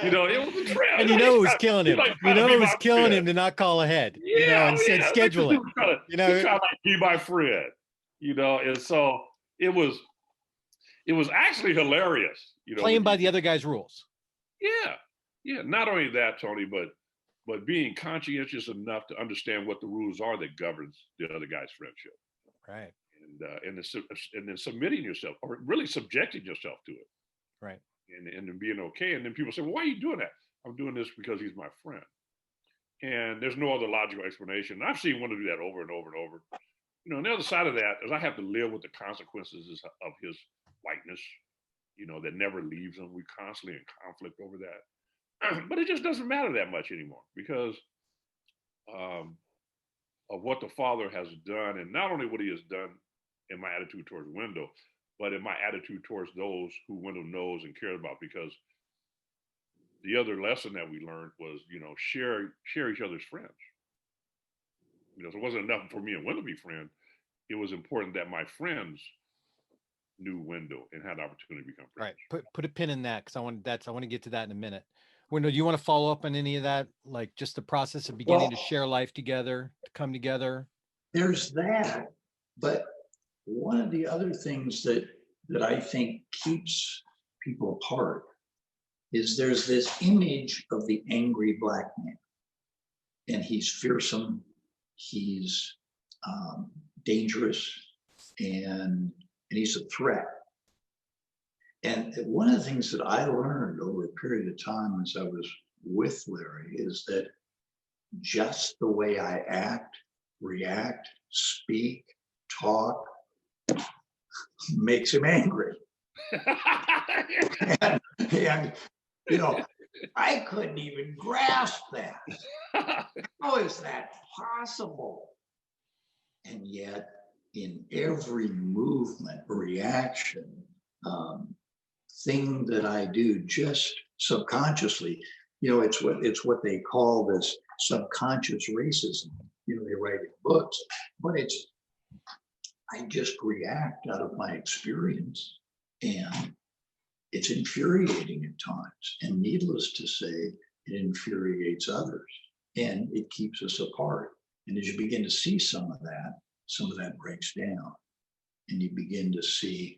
You know, it was a trip. And you know it was killing him. You know it was killing him to not call ahead. Yeah, you know, and said schedule it. You know, he's trying to be my friend. You know, and so it was actually hilarious. You know, playing by the other guy's rules. Yeah. Not only that, Tony, but being conscientious enough to understand what the rules are that governs the other guy's friendship. Right. And then submitting yourself, or really subjecting yourself to it. Right. And then being okay. And then people say, well, why are you doing that? I'm doing this because he's my friend. And there's no other logical explanation. And I've seen Wendell do that over and over and over. You know, on the other side of that is I have to live with the consequences of his whiteness, you know, that never leaves him. We're constantly in conflict over that. But it just doesn't matter that much anymore because of what the Father has done. And not only what he has done in my attitude towards Wendell, but in my attitude towards those who Wendell knows and cares about. Because the other lesson that we learned was, you know, share each other's friends. You know, so it wasn't enough for me and Wendell to be friends. It was important that my friends knew Wendell and had the opportunity to become friends. Right. Put a pin in that because I want to get to that in a minute. Wendell, do you want to follow up on any of that? Like just the process of beginning to share life together, to come together? There's that, but one of the other things that I think keeps people apart is there's this image of the angry black man, and he's fearsome, he's dangerous, and he's a threat. And one of the things that I learned over a period of time as I was with Larry is that just the way I act, react, speak, talk makes him angry. and, you know, I couldn't even grasp that. How is that possible? And yet, in every movement, reaction, thing that I do, just subconsciously, you know, it's what they call this subconscious racism. You know, they write in books, but I just react out of my experience, and it's infuriating at times. And needless to say, it infuriates others, and it keeps us apart. And as you begin to see some of that breaks down, and you begin to see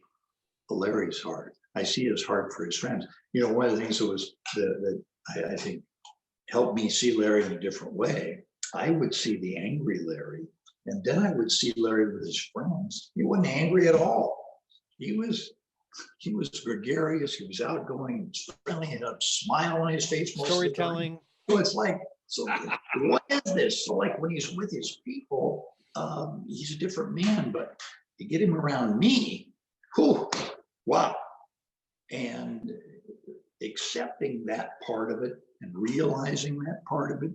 Larry's heart. I see his heart for his friends. You know, one of the things that I think helped me see Larry in a different way, I would see the angry Larry, and then I would see Larry with his friends. He wasn't angry at all. He was he was gregarious, he was outgoing, he was friendly, he had a smile on his face most of the time. Storytelling. So it's like, so what is this? So like when he's with his people, he's a different man, but you get him around me, whew, wow. And accepting that part of it and realizing that part of it,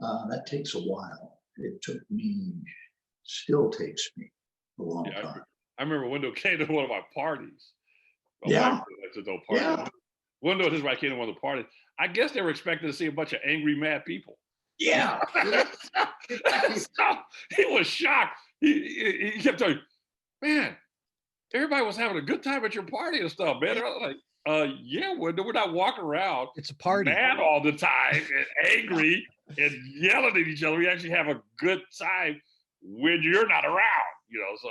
that takes a while. It took me, still takes me a long time. I remember Wendell came to one of my parties. Yeah. Yeah. Wendell and his wife came to one of the parties. I guess they were expecting to see a bunch of angry, mad people. Yeah. So he was shocked. He kept telling me, man, everybody was having a good time at your party and stuff, man. I was like, yeah, Wendell, we're not walking around It's a party. mad all the time and angry and yelling at each other. We actually have a good time when you're not around, you know. So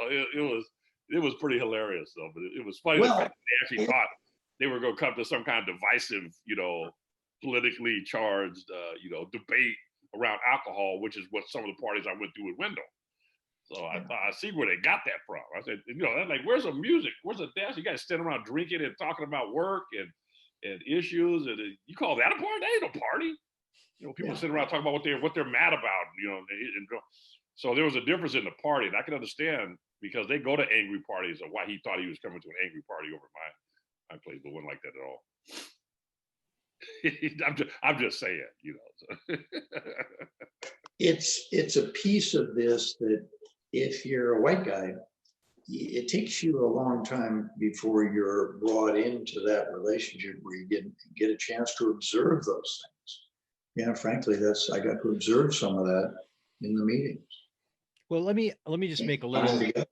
it was pretty hilarious though. But it was funny the fact that they actually thought they were going to come to some kind of divisive, you know, politically charged, you know, debate around alcohol, which is what some of the parties I went to with Wendell. So I thought, I see where they got that from. I said, you know, that's like, where's the music? Where's the dance? You guys standing around drinking and talking about work and issues, and you call that a party? That ain't a party. You know, people sitting around talking about what they're mad about. You know, so there was a difference in the party, and I can understand because they go to angry parties of why he thought he was coming to an angry party over my place, but wasn't like that at all. I'm just saying, you know. So. It's a piece of this that if you're a white guy, it takes you a long time before you're brought into that relationship where you get a chance to observe those things. Yeah, frankly, I got to observe some of that in the meetings. Well, let me just make a little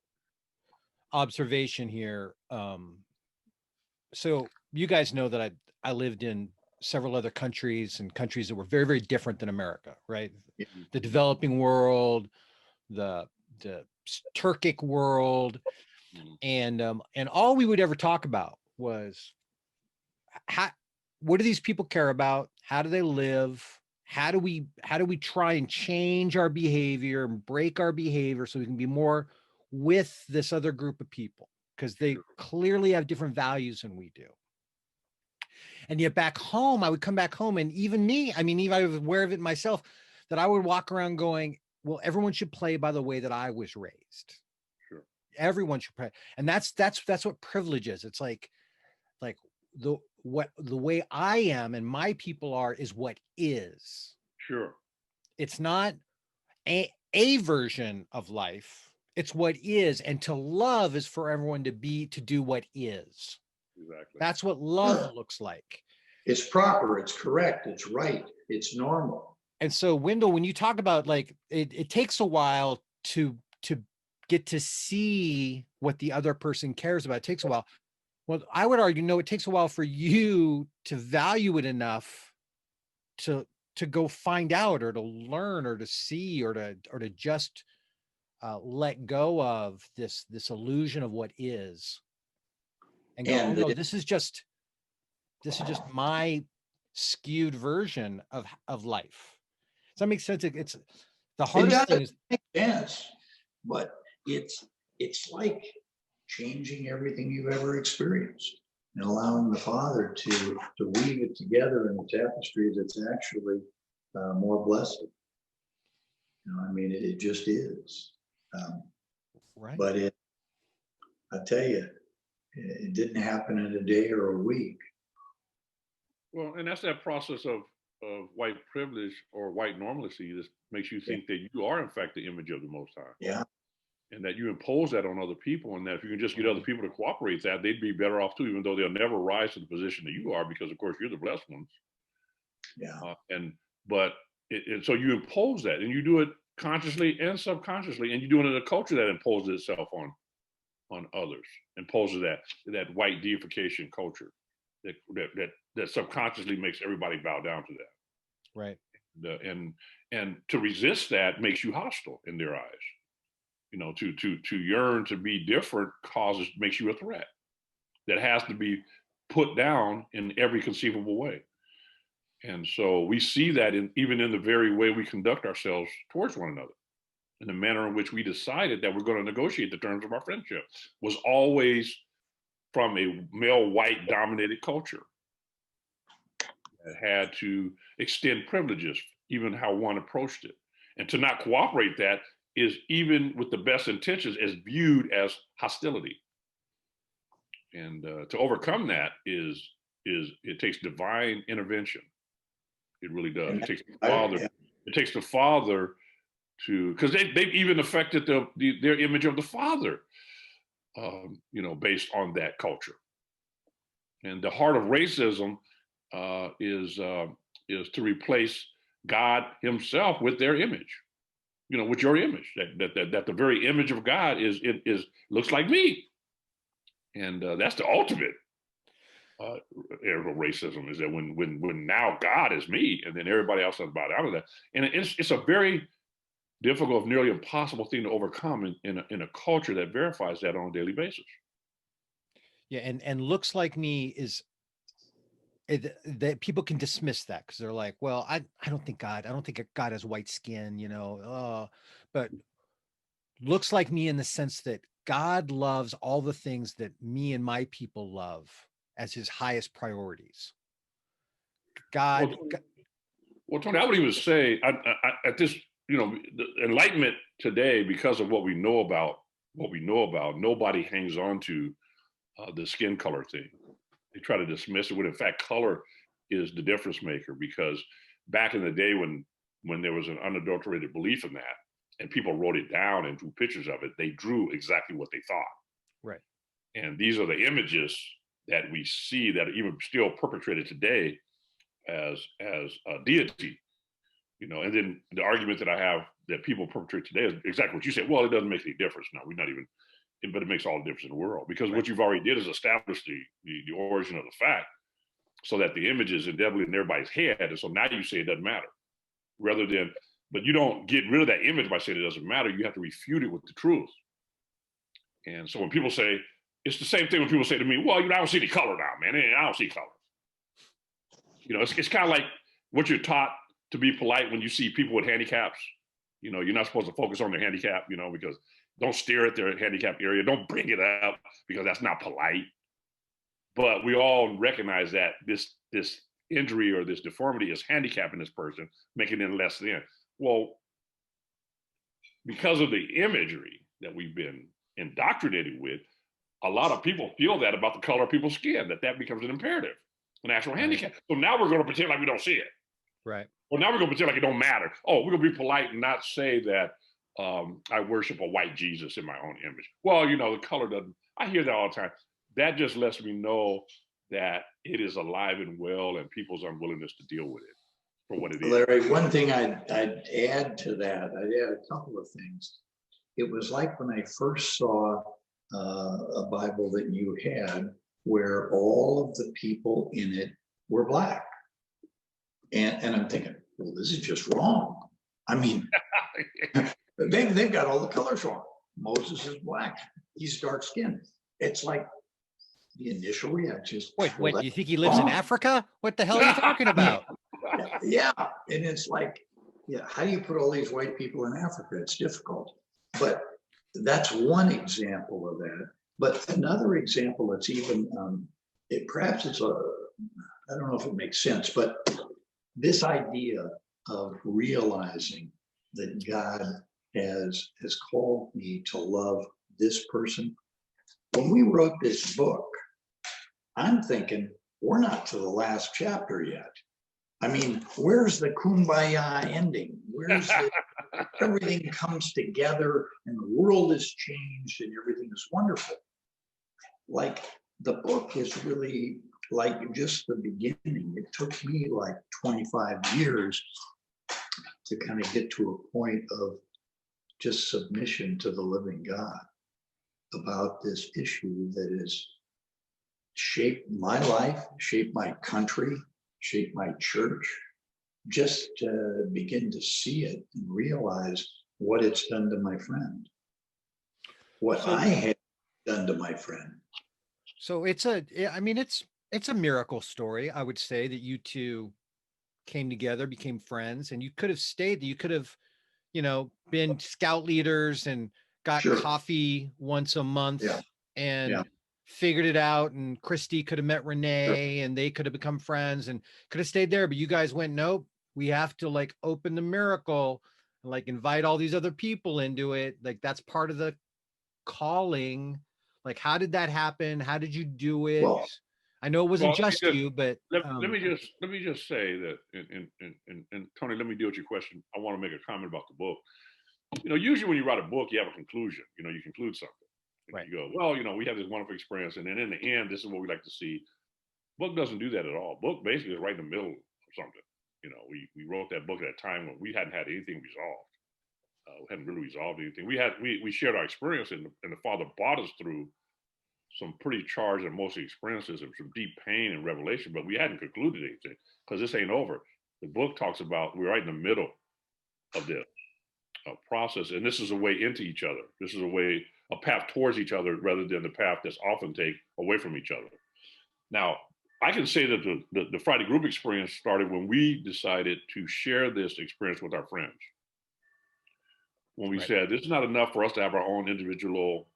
observation here. So you guys know that I lived in several other countries and countries that were very, very different than America, right? Yeah. The developing world, the Turkic world, and all we would ever talk about was what do these people care about? How do they live? How do we try and change our behavior and break our behavior so we can be more with this other group of people? Because they clearly have different values than we do. And yet back home, I would come back home, and even me, I mean, even I was aware of it myself, that I would walk around going, well, everyone should play by the way that I was raised. Sure. Everyone should play. And that's what privilege is. It's like the way I am and my people are is what is. Sure. It's not a version of life. It's what is. And to love is for everyone to do what is. Exactly. That's what love looks like. It's proper, it's correct, it's right, it's normal. And so, Wendell, when you talk about like it takes a while to get to see what the other person cares about. It takes a while. Well, I would argue, no, it takes a while for you to value it enough to go find out or to learn or to see or to just let go of this illusion of what is. And go, oh, no, this is just my skewed version of life. Does that make sense? It's the hardest thing. Makes sense, but it's like changing everything you've ever experienced and allowing the Father to weave it together in a tapestry that's actually more blessed. You know, I mean, it just is. Right. But I tell you, it didn't happen in a day or a week. Well, and that's that process of white privilege or white normalcy that makes you think that you are in fact the image of the Most High. Yeah. And that you impose that on other people, and that if you can just get other people to cooperate, that they'd be better off too, even though they'll never rise to the position that you are, because of course you're the blessed ones. Yeah. So you impose that, and you do it consciously and subconsciously, and you do it in a culture that imposes itself on others, imposes that white deification culture that subconsciously makes everybody bow down to that. Right. And to resist that makes you hostile in their eyes. You know, to yearn to be different makes you a threat that has to be put down in every conceivable way. And so we see that even in the very way we conduct ourselves towards one another, in the manner in which we decided that we're going to negotiate the terms of our friendship, was always from a male white dominated culture that had to extend privileges, even how one approached it. And to not cooperate that is, even with the best intentions, is viewed as hostility. And to overcome that it takes divine intervention. It really does. It takes the father. It takes the father to, because they've even affected their image of the father, based on that culture. And the heart of racism is to replace God Himself with their image, with your image. That the very image of God is looks like me, and that's the ultimate racism, is that when now God is me, and then everybody else has bowed out of that, and it's a very difficult, nearly impossible thing to overcome in a culture that verifies that on a daily basis. Yeah, and looks like me is that people can dismiss that because they're like, well, I don't think God has white skin, but looks like me in the sense that God loves all the things that me and my people love as His highest priorities. God. Well, Tony, I would even say at this, the enlightenment today, because of what we know about, nobody hangs on to the skin color thing. They try to dismiss it when in fact color is the difference maker, because back in the day when there was an unadulterated belief in that and people wrote it down and drew pictures of it, they drew exactly what they thought. Right. And these are the images that we see that are even still perpetrated today as a deity, and then the argument that I have that people perpetrate today is exactly what you said. Well, it doesn't make any difference. No, we're not even, but it makes all the difference in the world, because what you've already did is establish the origin of the fact, so that the image is indelibly in everybody's head. And so now you say it doesn't matter, but you don't get rid of that image by saying it doesn't matter. You have to refute it with the truth. And so when people say, it's the same thing when people say to me, well, I don't see any color now, man. I don't see color. It's kind of like what you're taught to be polite when you see people with handicaps. You're not supposed to focus on their handicap, because don't stare at their handicap area. Don't bring it up, because that's not polite. But we all recognize that this injury or this deformity is handicapping this person, making them less than. Well, because of the imagery that we've been indoctrinated with, a lot of people feel that about the color of people's skin, that becomes an imperative, an actual handicap. So now we're going to pretend like we don't see it. Right. Well, now we're going to pretend like it don't matter. Oh, we're going to be polite and not say that I worship a white Jesus in my own image. Well, the color doesn't. I hear that all the time. That just lets me know that it is alive and well, and people's unwillingness to deal with it for what it is. Larry, one thing I'd add to that, I'd add a couple of things. It was like when I first saw a Bible that you had, where all of the people in it were Black. And I'm thinking, well, this is just wrong. I mean, they've got all the colors wrong. Moses is Black. He's dark skinned. It's like the initial reaction is, wait, you think he lives in Africa? What the hell are you talking about? Yeah. And it's like, how do you put all these white people in Africa? It's difficult. But that's one example of that. But another example that's even, perhaps it's I don't know if it makes sense, but this idea of realizing that God has called me to love this person. When we wrote this book, I'm thinking we're not to the last chapter yet. I mean, where's the kumbaya ending? Where's everything comes together and the world is changed and everything is wonderful. Like, the book is really like just the beginning. It took me like 25 years to kind of get to a point of just submission to the living God about this issue that has shaped my life, shaped my country, shaped my church. Just to begin to see it and realize what it's done to my friend, what I had done to my friend. So it's a miracle story, I would say, that you two came together, became friends, and you could have stayed. You could have, been scout leaders and got coffee once a month and figured it out, and Christy could have met Renee and they could have become friends and could have stayed there. But you guys went, nope, we have to like open the miracle and like invite all these other people into it. Like that's part of the calling. Like, how did that happen? How did you do it? Well, I know it wasn't just you, but let me just say that, and Tony, let me deal with your question. I want to make a comment about the book. You know, usually when you write a book, you have a conclusion. You know, you conclude something. Right. You go, well, you know, we have this wonderful experience, and then in the end, this is what we like to see. Book doesn't do that at all. Book basically is right in the middle of something. You know, we wrote that book at a time when we hadn't had anything resolved. We hadn't really resolved anything. We shared our experience, and the Father brought us through some pretty charged and mostly experiences and some deep pain and revelation, but we hadn't concluded anything because this ain't over. The book talks about we're right in the middle of this process, and this is a way into each other. This is a path towards each other rather than the path that's often taken away from each other. Now, I can say that the Friday group experience started when we decided to share this experience with our friends. When we said, this is not enough for us to have our own individual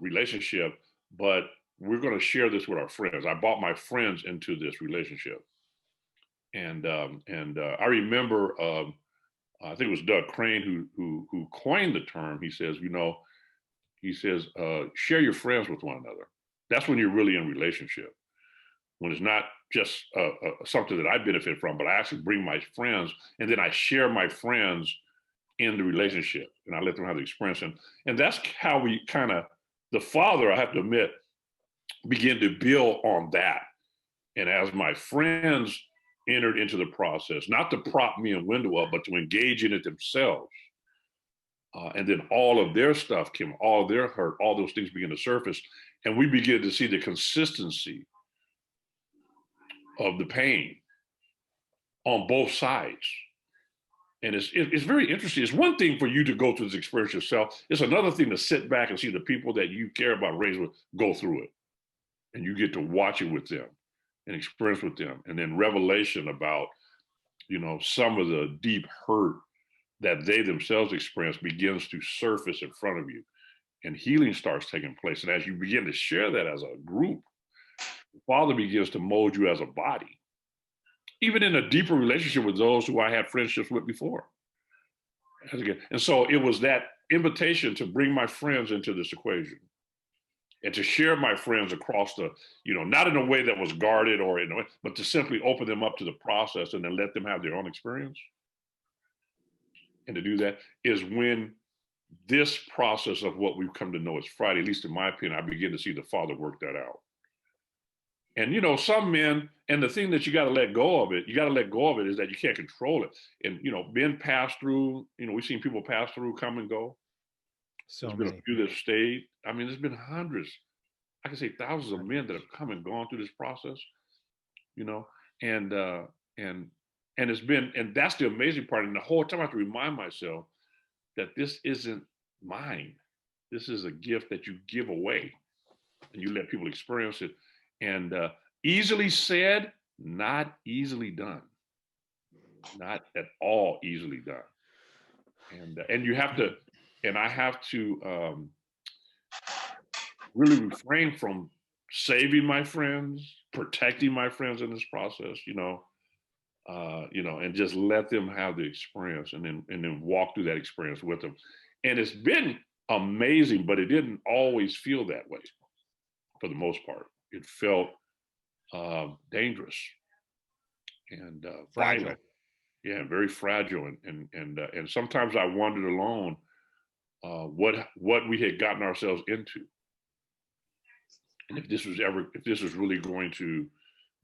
relationship, but we're going to share this with our friends. I brought my friends into this relationship. And I remember, I think it was Doug Crane who coined the term. He says, share your friends with one another. That's when you're really in relationship. When it's not just something that I benefit from, but I actually bring my friends, and then I share my friends in the relationship, and I let them have the experience. And that's how we kind of, the Father, I have to admit, began to build on that. And as my friends entered into the process, not to prop me and Wendell up, but to engage in it themselves. And then all of their stuff came, all of their hurt, all those things began to surface. And we began to see the consistency of the pain on both sides. And it's very interesting. It's one thing for you to go through this experience yourself. It's another thing to sit back and see the people that you care about, raise with, go through it. And you get to watch it with them and experience with them. And then revelation about, some of the deep hurt that they themselves experience begins to surface in front of you. And healing starts taking place. And as you begin to share that as a group, the Father begins to mold you as a body, even in a deeper relationship with those who I had friendships with before. And so it was that invitation to bring my friends into this equation and to share my friends across the, not in a way that was guarded or in a way, but to simply open them up to the process and then let them have their own experience. And to do that is when this process of what we've come to know as Friday, at least in my opinion, I begin to see the Father work that out. And, some men, and the thing that you got to let go of it is that you can't control it. And, men pass through, we've seen people pass through, come and go. so there's been many. a few that stayed. I mean, there's been hundreds, I can say thousands of men that have come and gone through this process, and it's been, and that's the amazing part. And the whole time I have to remind myself that this isn't mine. This is a gift that you give away and you let people experience it. And easily said, not easily done. Not at all easily done. And you have to, and I have to really refrain from saving my friends, protecting my friends in this process, and just let them have the experience and then walk through that experience with them. And it's been amazing, but it didn't always feel that way for the most part. It felt dangerous and violent. Yeah, very fragile. And sometimes I wondered alone what we had gotten ourselves into. And if this was really going to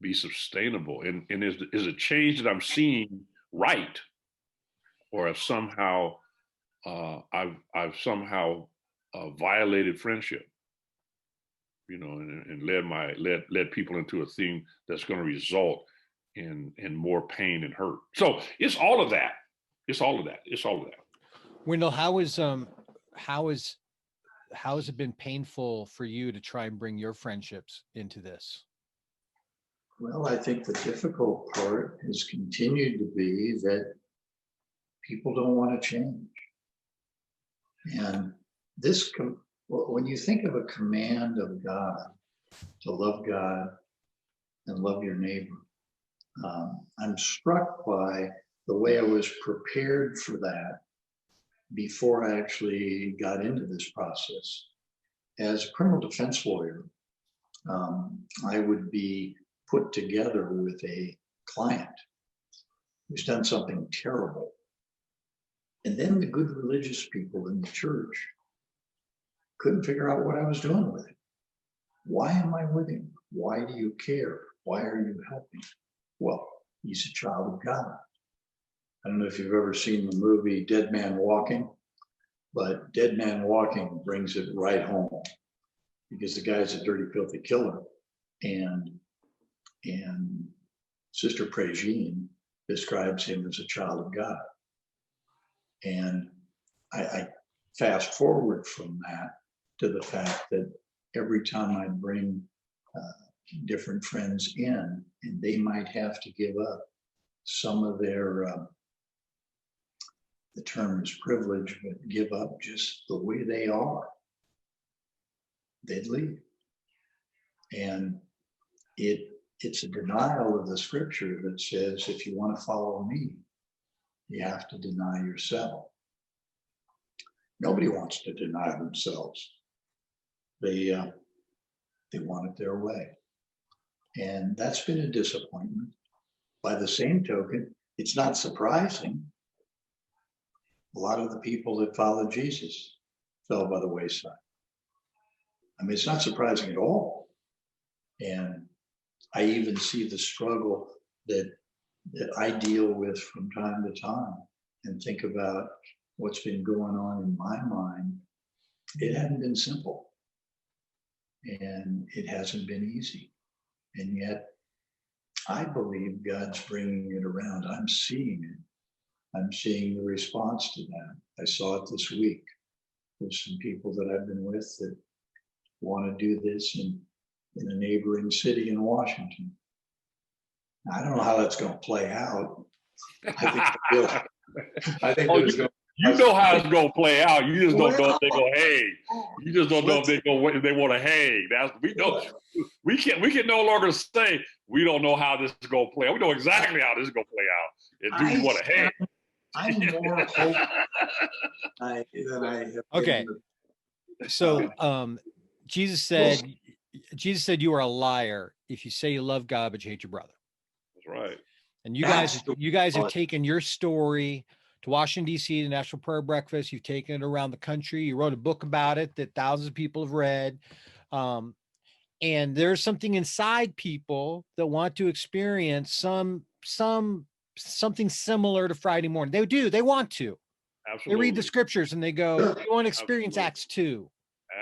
be sustainable, and is a change that I'm seeing right, or if somehow I've somehow violated friendship, and led people into a thing that's going to result in more pain and hurt. So it's all of that. It's all of that. Wendell, how has it been painful for you to try and bring your friendships into this? Well, I think the difficult part has continued to be that people don't want to change. And this Well, when you think of a command of God to love God and love your neighbor, I'm struck by the way I was prepared for that before I actually got into this process. As a criminal defense lawyer, I would be put together with a client who's done something terrible. And then the good religious people in the church couldn't figure out what I was doing with it. Why am I with him? Why do you care? Why are you helping? Well, he's a child of God. I don't know if you've ever seen the movie Dead Man Walking, but Dead Man Walking brings it right home because the guy's a dirty, filthy killer. And Sister Prégine describes him as a child of God. And I fast forward from that to the fact that every time I bring different friends in, and they might have to give up some of their, the term is privilege, but give up just the way they are, they'd leave. And it's a denial of the scripture that says, if you want to follow me, you have to deny yourself. Nobody wants to deny themselves. They want it their way. And that's been a disappointment. By the same token, it's not surprising. A lot of the people that followed Jesus fell by the wayside. I mean, it's not surprising at all. And I even see the struggle that I deal with from time to time and think about what's been going on in my mind. It hadn't been simple, and it hasn't been easy. And yet I believe God's bringing it around. I'm seeing it. I'm seeing the response to that. I saw it this week with some people that I've been with that want to do this in a neighboring city in Washington. I don't know how that's going to play out. I think you know how it's going to play out. You just don't know if they're going to hang. You just don't know if they want to hang. We can no longer say we don't know how this is going to play out. We know exactly how this is going to play out. And do you want to hang? I'm more hopeful than I have. Okay. So Jesus said you are a liar if you say you love God but you hate your brother. That's right. And you guys have taken your story to Washington, D.C., the National Prayer Breakfast. You've taken it around the country. You wrote a book about it that thousands of people have read. And there's something inside people that want to experience something similar to Friday morning. They do. They want to. Absolutely. They read the scriptures and they go, they want to experience Acts 2.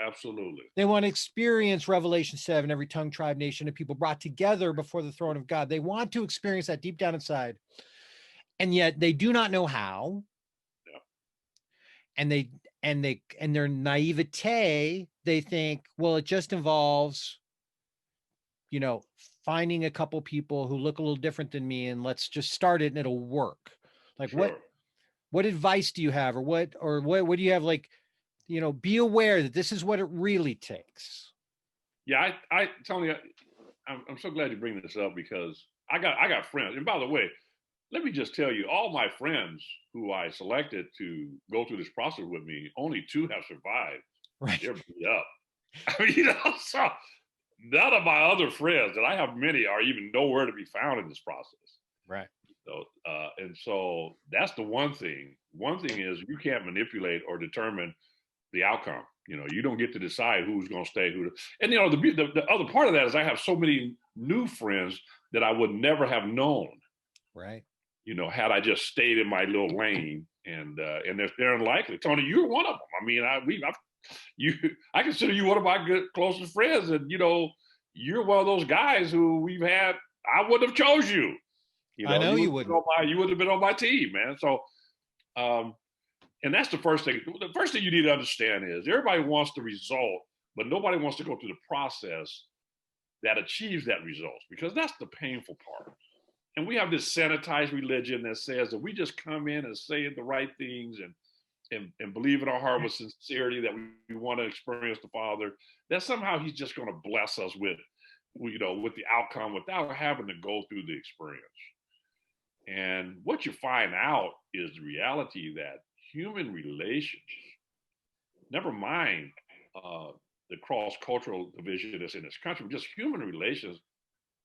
Absolutely. They want to experience Revelation 7, every tongue, tribe, nation of people brought together before the throne of God. They want to experience that deep down inside. And yet they do not know how. Yeah. And their naivete, they think, well, it just involves, finding a couple people who look a little different than me and let's just start it and it'll work. Like sure. What advice do you have, or what do you have? Like, be aware that this is what it really takes. Yeah. I Tony, I'm so glad you bring this up because I got friends. And by the way, let me just tell you, all my friends who I selected to go through this process with me, only 2 have survived. Right. They're beat up. I mean, so none of my other friends, and I have many, are even nowhere to be found in this process. Right. So, and so that's the one thing. One thing is you can't manipulate or determine the outcome. You don't get to decide who's going to stay, and the other part of that is I have so many new friends that I would never have known. Right. Had I just stayed in my little lane, and they're unlikely. Tony, you're one of them. I mean, I consider you one of my closest friends, and you're one of those guys who we've had. I wouldn't have chose you. I know you wouldn't. You would have been on my team, man. So, and that's the first thing. The first thing you need to understand is everybody wants the result, but nobody wants to go through the process that achieves that result, because that's the painful part. And we have this sanitized religion that says that we just come in and say the right things, and and believe in our heart with sincerity that we want to experience the Father, that somehow he's just going to bless us with the outcome without having to go through the experience. And what you find out is the reality that human relations, never mind the cross-cultural division that's in this country, just human relations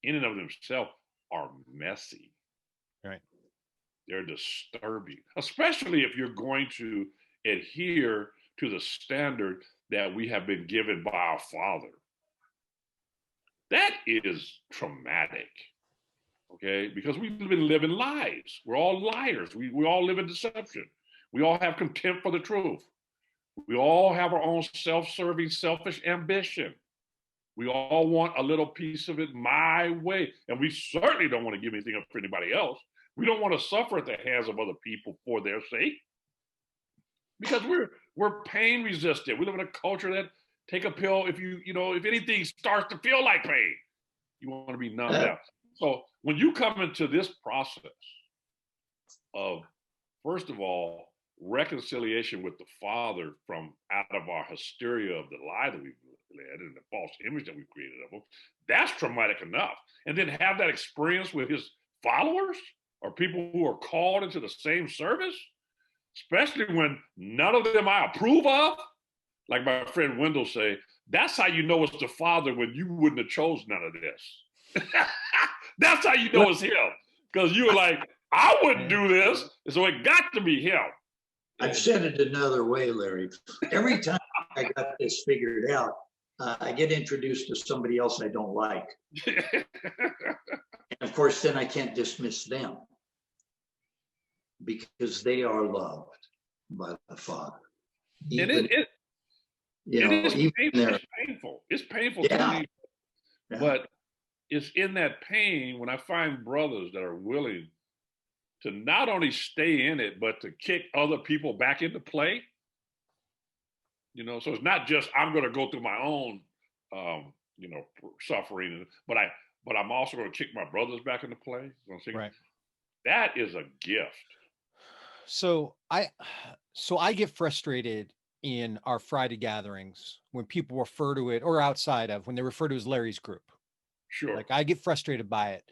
in and of themselves are messy. Right. They're disturbing, especially if you're going to adhere to the standard that we have been given by our Father. That is traumatic, okay? Because we've been living lies. We're all liars. We all live in deception. We all have contempt for the truth. We all have our own self-serving, selfish ambition. We all want a little piece of it my way. And we certainly don't want to give anything up for anybody else. We don't want to suffer at the hands of other people for their sake. Because we're pain resistant. We live in a culture that take a pill if anything starts to feel like pain, you want to be numbed out. So when you come into this process of, first of all, reconciliation with the Father from out of our hysteria of the lie that we've led and the false image that we've created of him, that's traumatic enough. And then have that experience with his followers or people who are called into the same service, especially when none of them I approve of. Like my friend Wendell say, that's how you know it's the Father when you wouldn't have chose none of this. That's how you know it's him. Because you were like, I wouldn't do this. And so it got to be him. I've said it another way, Larry. Every time I got this figured out, I get introduced to somebody else I don't like. And of course, then I can't dismiss them because they are loved by the Father. Even, it's painful. It's painful to me. Yeah. But it's in that pain when I find brothers that are willing to not only stay in it, but to kick other people back into play. So it's not just I'm going to go through my own, suffering, but I'm also going to kick my brothers back into play. Right. That is a gift. So I get frustrated in our Friday gatherings when people refer to it, or outside of, when they refer to it as Larry's group. Sure. Like I get frustrated by it.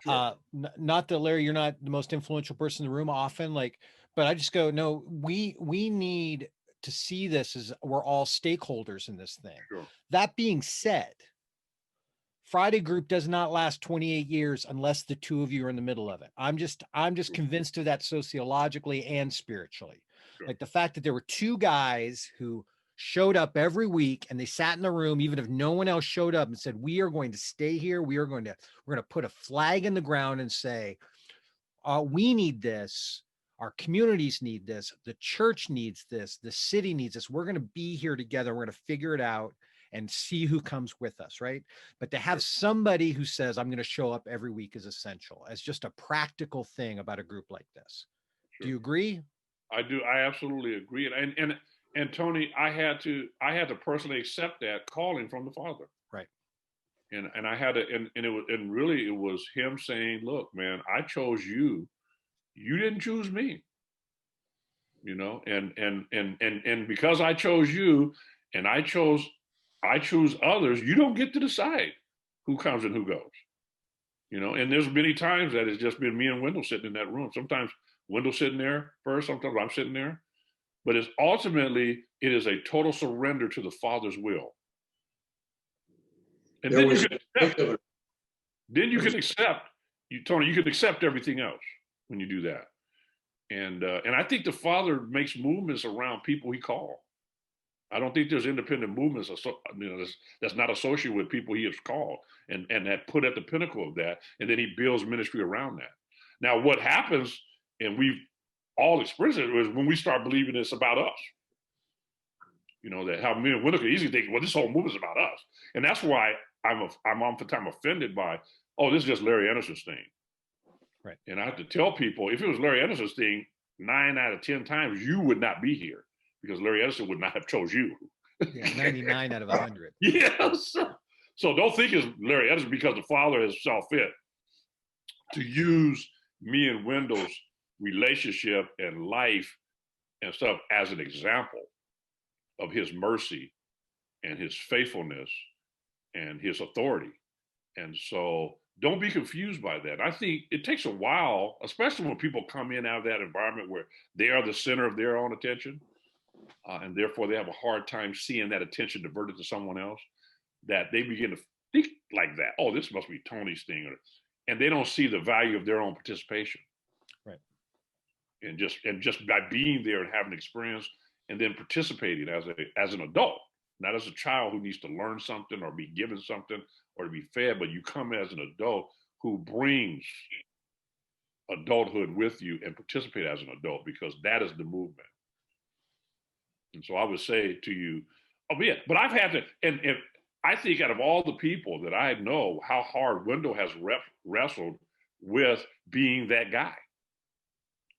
Sure. Not that, Larry, you're not the most influential person in the room often, but I just go, no, we need to see this as we're all stakeholders in this thing. Sure. That being said, Friday group does not last 28 years unless the two of you are in the middle of it. I'm just convinced of that sociologically and spiritually. Sure. Like the fact that there were two guys who showed up every week and they sat in the room, even if no one else showed up, and said, we are going to stay here. We're going to put a flag in the ground and say, we need this. Our communities need this. The church needs this. The city needs this. We're going to be here together. We're going to figure it out and see who comes with us, right? But to have somebody who says, I'm going to show up every week is essential as just a practical thing about a group like this. Sure. Do you agree? I do. I absolutely agree. And Tony, I had to personally accept that calling from the Father. Right. And I had to, and really it was him saying, look, man, I chose you. You didn't choose me. And because I chose you and I choose others, you don't get to decide who comes and who goes. And there's many times that it's just been me and Wendell sitting in that room. Sometimes Wendell's sitting there first, sometimes I'm sitting there. But it is a total surrender to the Father's will. And then you can accept, Tony, you can accept everything else when you do that. And I think the Father makes movements around people he called. I don't think there's independent movements that's not associated with people he has called and that put at the pinnacle of that. And then he builds ministry around that. Now, what happens, and we've all experienced it, is when we start believing it's about us. That how me and Wendell could easily think, well, this whole movement's about us. And that's why I'm oftentimes offended by, oh, this is just Larry Anderson's thing. Right. And I have to tell people, if it was Larry Anderson's thing, 9 out of 10 times you would not be here because Larry Anderson would not have chose you. Yeah, 99 out of 100. Yes. So don't think it's Larry Anderson because the Father has saw fit to use me and Wendell's relationship and life and stuff as an example of his mercy and his faithfulness and his authority. And so don't be confused by that. I think it takes a while, especially when people come in out of that environment where they are the center of their own attention, and therefore they have a hard time seeing that attention diverted to someone else, that they begin to think like that. Oh, this must be Tony's thing. And they don't see the value of their own participation. Right. And just by being there and having experience and then participating as an adult, not as a child who needs to learn something or be given something or to be fed, but you come as an adult who brings adulthood with you and participate as an adult, because that is the movement. And so I would say to you, oh yeah, but I've had to, and I think out of all the people that I know, how hard Wendell has wrestled with being that guy.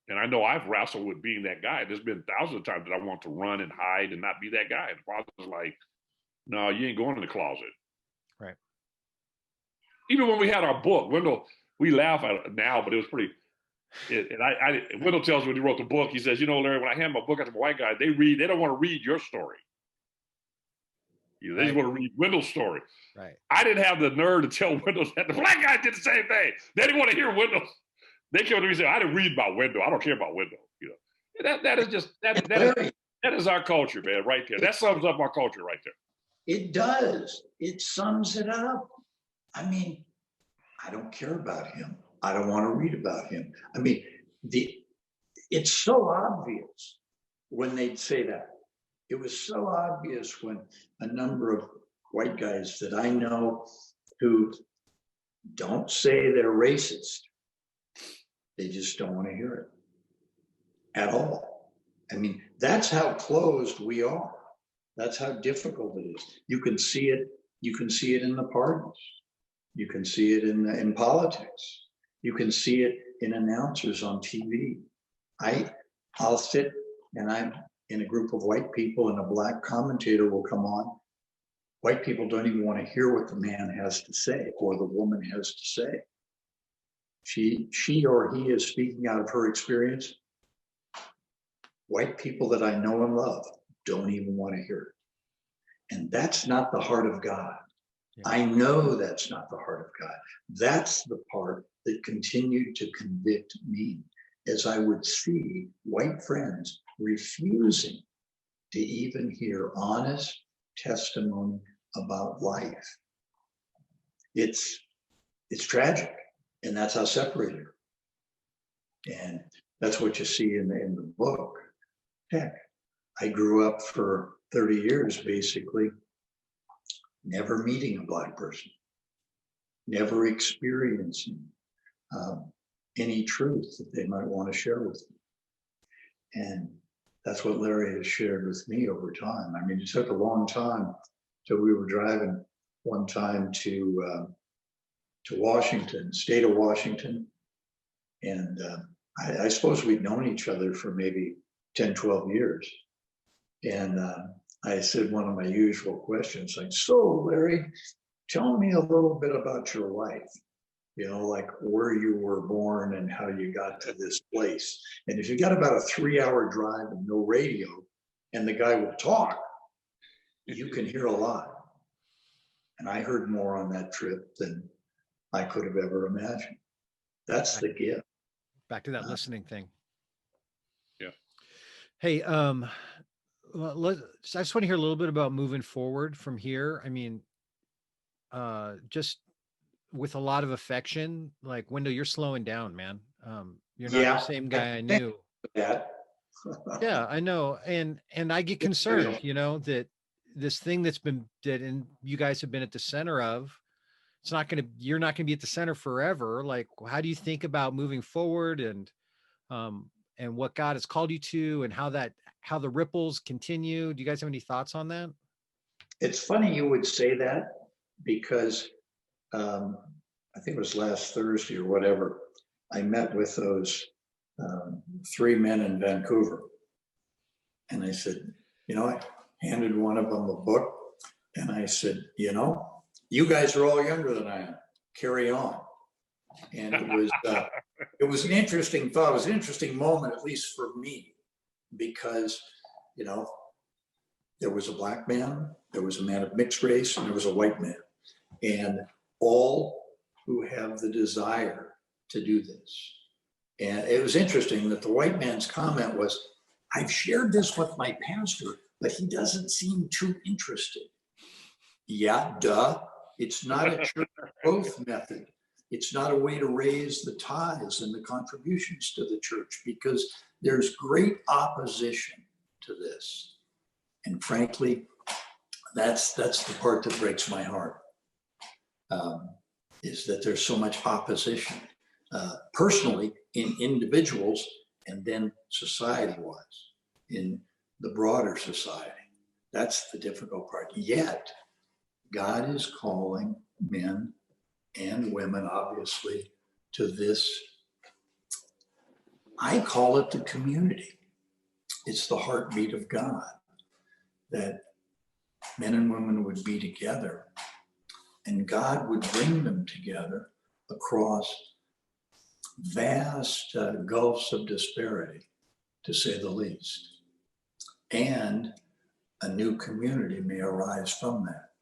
And I know I've wrestled with being that guy. There's been thousands of times that I want to run and hide and not be that guy. And the father's like, no, you ain't going in the closet. Right. Even when we had our book, Wendell, we laugh at it now, but it was pretty. Wendell tells me when he wrote the book, he says, you know, Larry, when I hand my book out to my white guy, they don't want to read your story. They just want to read Wendell's story. Right. I didn't have the nerve to tell Wendell that. The black guy did the same thing. They didn't want to hear Wendell. They came to me and said, I didn't read about Wendell. I don't care about Wendell. You know, that is just that is our culture, man, right there. That sums up our culture right there. It does. It sums it up. I mean, I don't care about him. I don't want to read about him. I mean, it's so obvious when they'd say that. It was so obvious when a number of white guys that I know who don't say they're racist, they just don't want to hear it at all. I mean, that's how closed we are. That's how difficult it is. You can see it. You can see it in the parties. You can see it in politics. You can see it in announcers on TV. I'll sit and I'm in a group of white people and a black commentator will come on. White people don't even want to hear what the man has to say or the woman has to say. She or he is speaking out of her experience. White people that I know and love don't even want to hear it. And that's not the heart of God. Yeah. I know that's not the heart of God. That's the part that continued to convict me, as I would see white friends refusing to even hear honest testimony about life. It's tragic, and that's how separated. And that's what you see in the book. Heck, I grew up for 30 years, basically, never meeting a black person, never experiencing any truth that they might want to share with me. And that's what Larry has shared with me over time. I mean, it took a long time till we were driving one time to Washington, state of Washington. And I suppose we'd known each other for maybe 10, 12 years. And I said one of my usual questions, like, so Larry, tell me a little bit about your life. You know, like where you were born and how you got to this place. And if you got about a 3-hour drive and no radio, and the guy will talk, you can hear a lot. And I heard more on that trip than I could have ever imagined. That's the gift. Back to that listening thing. Yeah. Hey, I just want to hear a little bit about moving forward from here. I mean, just with a lot of affection, like Wendell, you're slowing down, man. You're not the same guy I knew. Yeah, I know. And I get concerned, you know, that this thing and you guys have been at the center of, you're not going to be at the center forever. Like, how do you think about moving forward and what God has called you to and how the ripples continue? Do you guys have any thoughts on that? It's funny you would say that because I think it was last Thursday or whatever, I met with those 3 men in Vancouver. And I said, you know, I handed one of them a book and I said, you know, you guys are all younger than I am. Carry on. And it was an interesting thought. It was an interesting moment, at least for me, because, you know, there was a black man, there was a man of mixed race, and there was a white man. And all who have the desire to do this. And it was interesting that the white man's comment was, I've shared this with my pastor, but he doesn't seem too interested. Yeah, duh. It's not a church growth method. It's not a way to raise the tithes and the contributions to the church, because there's great opposition to this. And frankly, that's the part that breaks my heart, is that there's so much opposition, personally in individuals, and then society-wise in the broader society. That's the difficult part. Yet, God is calling men and women, obviously, to this. I call it the community. It's the heartbeat of God, that men and women would be together and God would bring them together across vast gulfs of disparity, to say the least. And a new community may arise from that.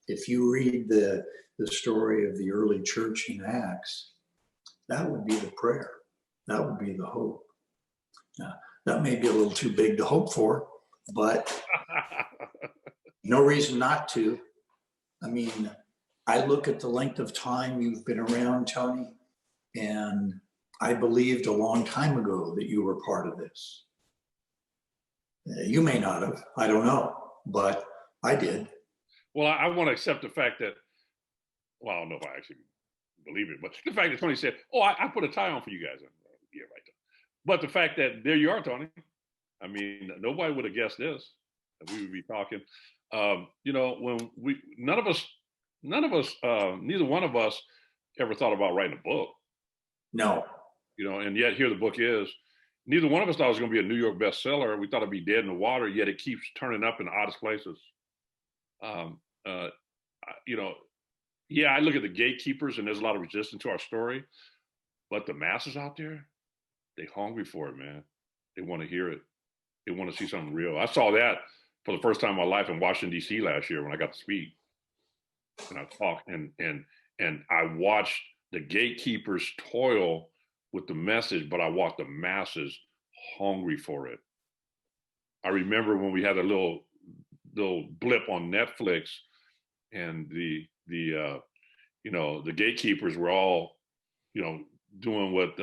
If you read the story of the early church in Acts, that would be the prayer. That would be the hope. Now, that may be a little too big to hope for, but no reason not to. I mean, I look at the length of time you've been around, Tony, and I believed a long time ago that you were part of this. You may not have, I don't know, but I did. Well, I want to accept the fact that, well, I don't know if I actually believe it, but the fact that Tony said, oh, I put a tie on for you guys. Yeah, right. But the fact that there you are, Tony. I mean, nobody would have guessed this, that we would be talking. You know, when neither one of us ever thought about writing a book. No. You know, and yet here the book is. Neither one of us thought it was going to be a New York bestseller. We thought it'd be dead in the water, yet it keeps turning up in the oddest places. You know, yeah, I look at the gatekeepers and there's a lot of resistance to our story, but the masses out there, they hungry for it, man. They want to hear it. They want to see something real. I saw that for the first time in my life in Washington, D.C. last year when I got to speak. And I talked and I watched the gatekeepers toil with the message, but I watched the masses hungry for it. I remember when we had a little blip on Netflix, and the you know, the gatekeepers were all, you know, doing what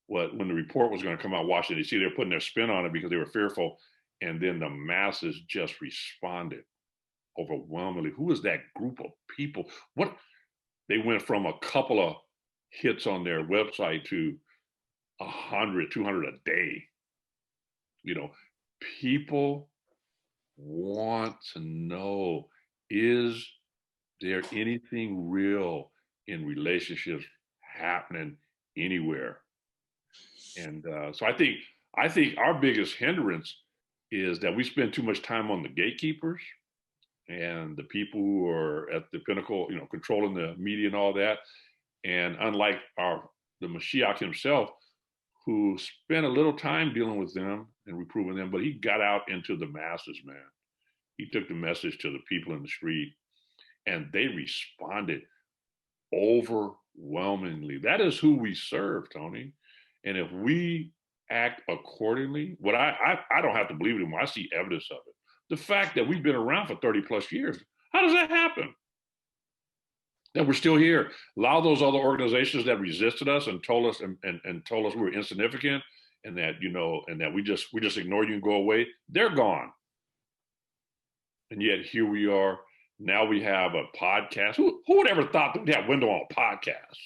when the report was going to come out, Washington D.C., they were putting their spin on it because they were fearful, and then the masses just responded overwhelmingly. Who is that group of people? What they went from a couple of hits on their website to 100, 200 a day. You know, people want to know, is there anything real in relationships happening anywhere? And so I think our biggest hindrance is that we spend too much time on the gatekeepers and the people who are at the pinnacle, you know, controlling the media and all that. And unlike the Mashiach himself, who spent a little time dealing with them and reproving them, but he got out into the masses, man. He took the message to the people in the street, and they responded overwhelmingly. That is who we serve, Tony. And if we act accordingly, what I don't have to believe it anymore. I see evidence of it. The fact that we've been around for 30 plus years, how does that happen? That we're still here. A lot of those other organizations that resisted us and told us and told us we were insignificant and that, you know, and that we just ignore you and go away, they're gone. And yet here we are. Now we have a podcast. Who would ever thought that we'd have Wendell on a podcast?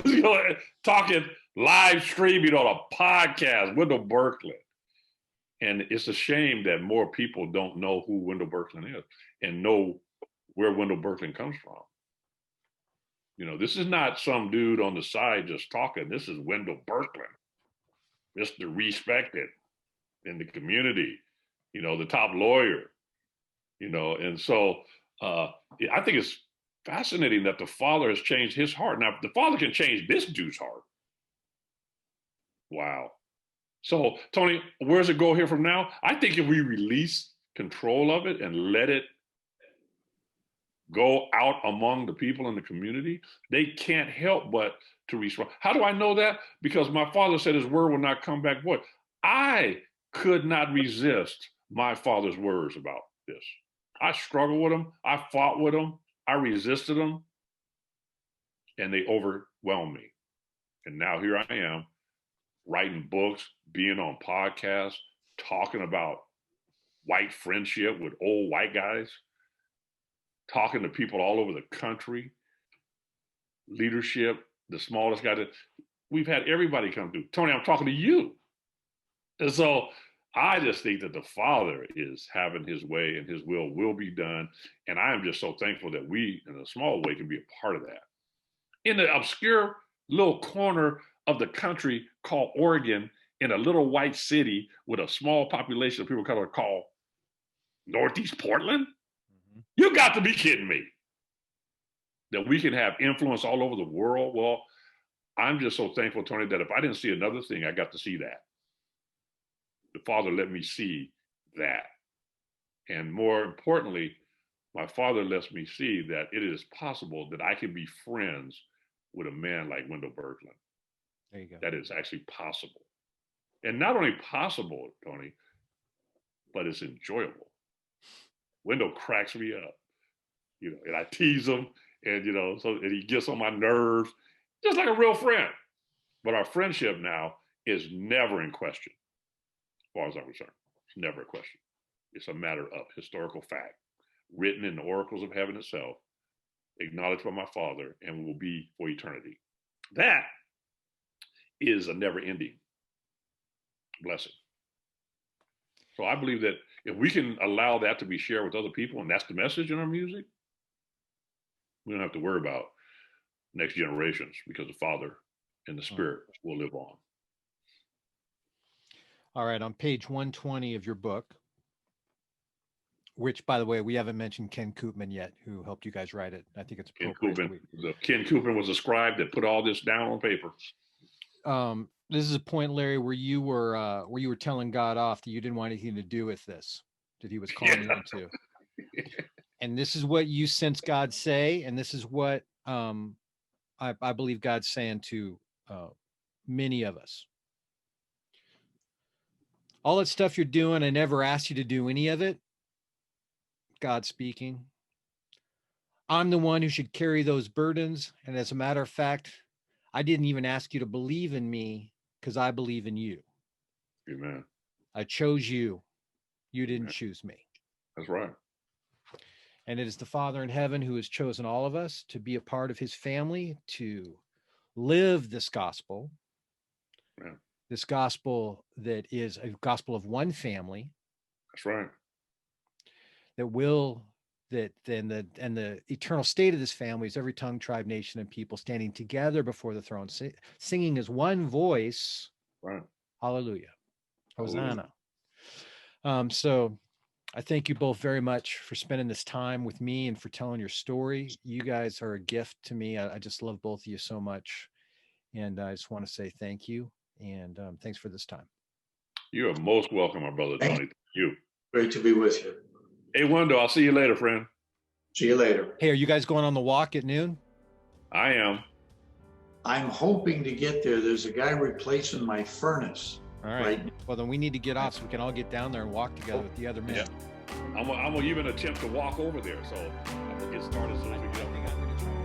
You know, talking live streaming on a podcast, Wendell Birkland. And it's a shame that more people don't know who Wendell Birkland is and know where Wendell Birkland comes from. You know, this is not some dude on the side just talking. This is Wendell Birkland, Mr. Respected in the community, you know, the top lawyer, you know. And so I think it's fascinating that the Father has changed his heart. Now, if the Father can change this dude's heart, wow. So, Tony, where's it go here from now? I think if we release control of it and let it go out among the people in the community, they can't help but to respond. How do I know that? Because my father said his word will not come back void. I could not resist my father's words about this. I struggled with them. I fought with them. I resisted them. And they overwhelmed me. And now here I am, writing books, being on podcasts, talking about white friendship with old white guys, talking to people all over the country, leadership, the smallest guy that we've had everybody come through. Tony, I'm talking to you. And so I just think that the Father is having his way and his will be done. And I am just so thankful that we, in a small way, can be a part of that. In the obscure little corner of the country called Oregon, in a little white city with a small population of people called Northeast Portland, you got to be kidding me. That we can have influence all over the world. Well, I'm just so thankful, Tony, that if I didn't see another thing, I got to see that. The Father let me see that. And more importantly, my Father lets me see that it is possible that I can be friends with a man like Wendell Birkland. There you go. That is actually possible. And not only possible, Tony, but it's enjoyable. Wendell cracks me up, and I tease him, and and he gets on my nerves, just like a real friend. But our friendship now is never in question, as far as I'm concerned. It's never a question. It's a matter of historical fact, written in the oracles of heaven itself, acknowledged by my Father, and will be for eternity. That is a never-ending blessing. So I believe that if we can allow that to be shared with other people, and that's the message in our music, we don't have to worry about next generations, because the Father and the Spirit will live on. All right, on page 120 of your book, which, by the way, we haven't mentioned Ken Koopman yet, who helped you guys write it. I think it's appropriate. Ken Koopman was the scribe that put all this down on paper. This is a point, Larry, where you were telling God off that you didn't want anything to do with this, that he was calling you into. And this is what you sense God say, and this is what I believe God's saying to many of us. All that stuff you're doing, I never asked you to do any of it. God speaking. I'm the one who should carry those burdens. And as a matter of fact, I didn't even ask you to believe in me because I believe in you. Amen. I chose you. You didn't Amen. choose me. That's right. And it is the Father in heaven who has chosen all of us to be a part of his family, to live this gospel. Yeah. This gospel that is a gospel of one family. That's right. And the eternal state of this family is every tongue, tribe, nation, and people standing together before the throne, singing as one voice. Right. Hallelujah. Hosanna. So I thank you both very much for spending this time with me and for telling your story. You guys are a gift to me. I just love both of you so much. And I just want to say thank you. And thanks for this time. You are most welcome, my brother Tony. Thank you. Great to be with you. Hey, Wendell, I'll see you later, friend. See you later. Hey, are you guys going on the walk at noon? I am. I'm hoping to get there. There's a guy replacing my furnace. All right. Well, then we need to get off so we can all get down there and walk together with the other men. Yeah. I'm gonna even attempt to walk over there. So I'm gonna get started as soon as we get up.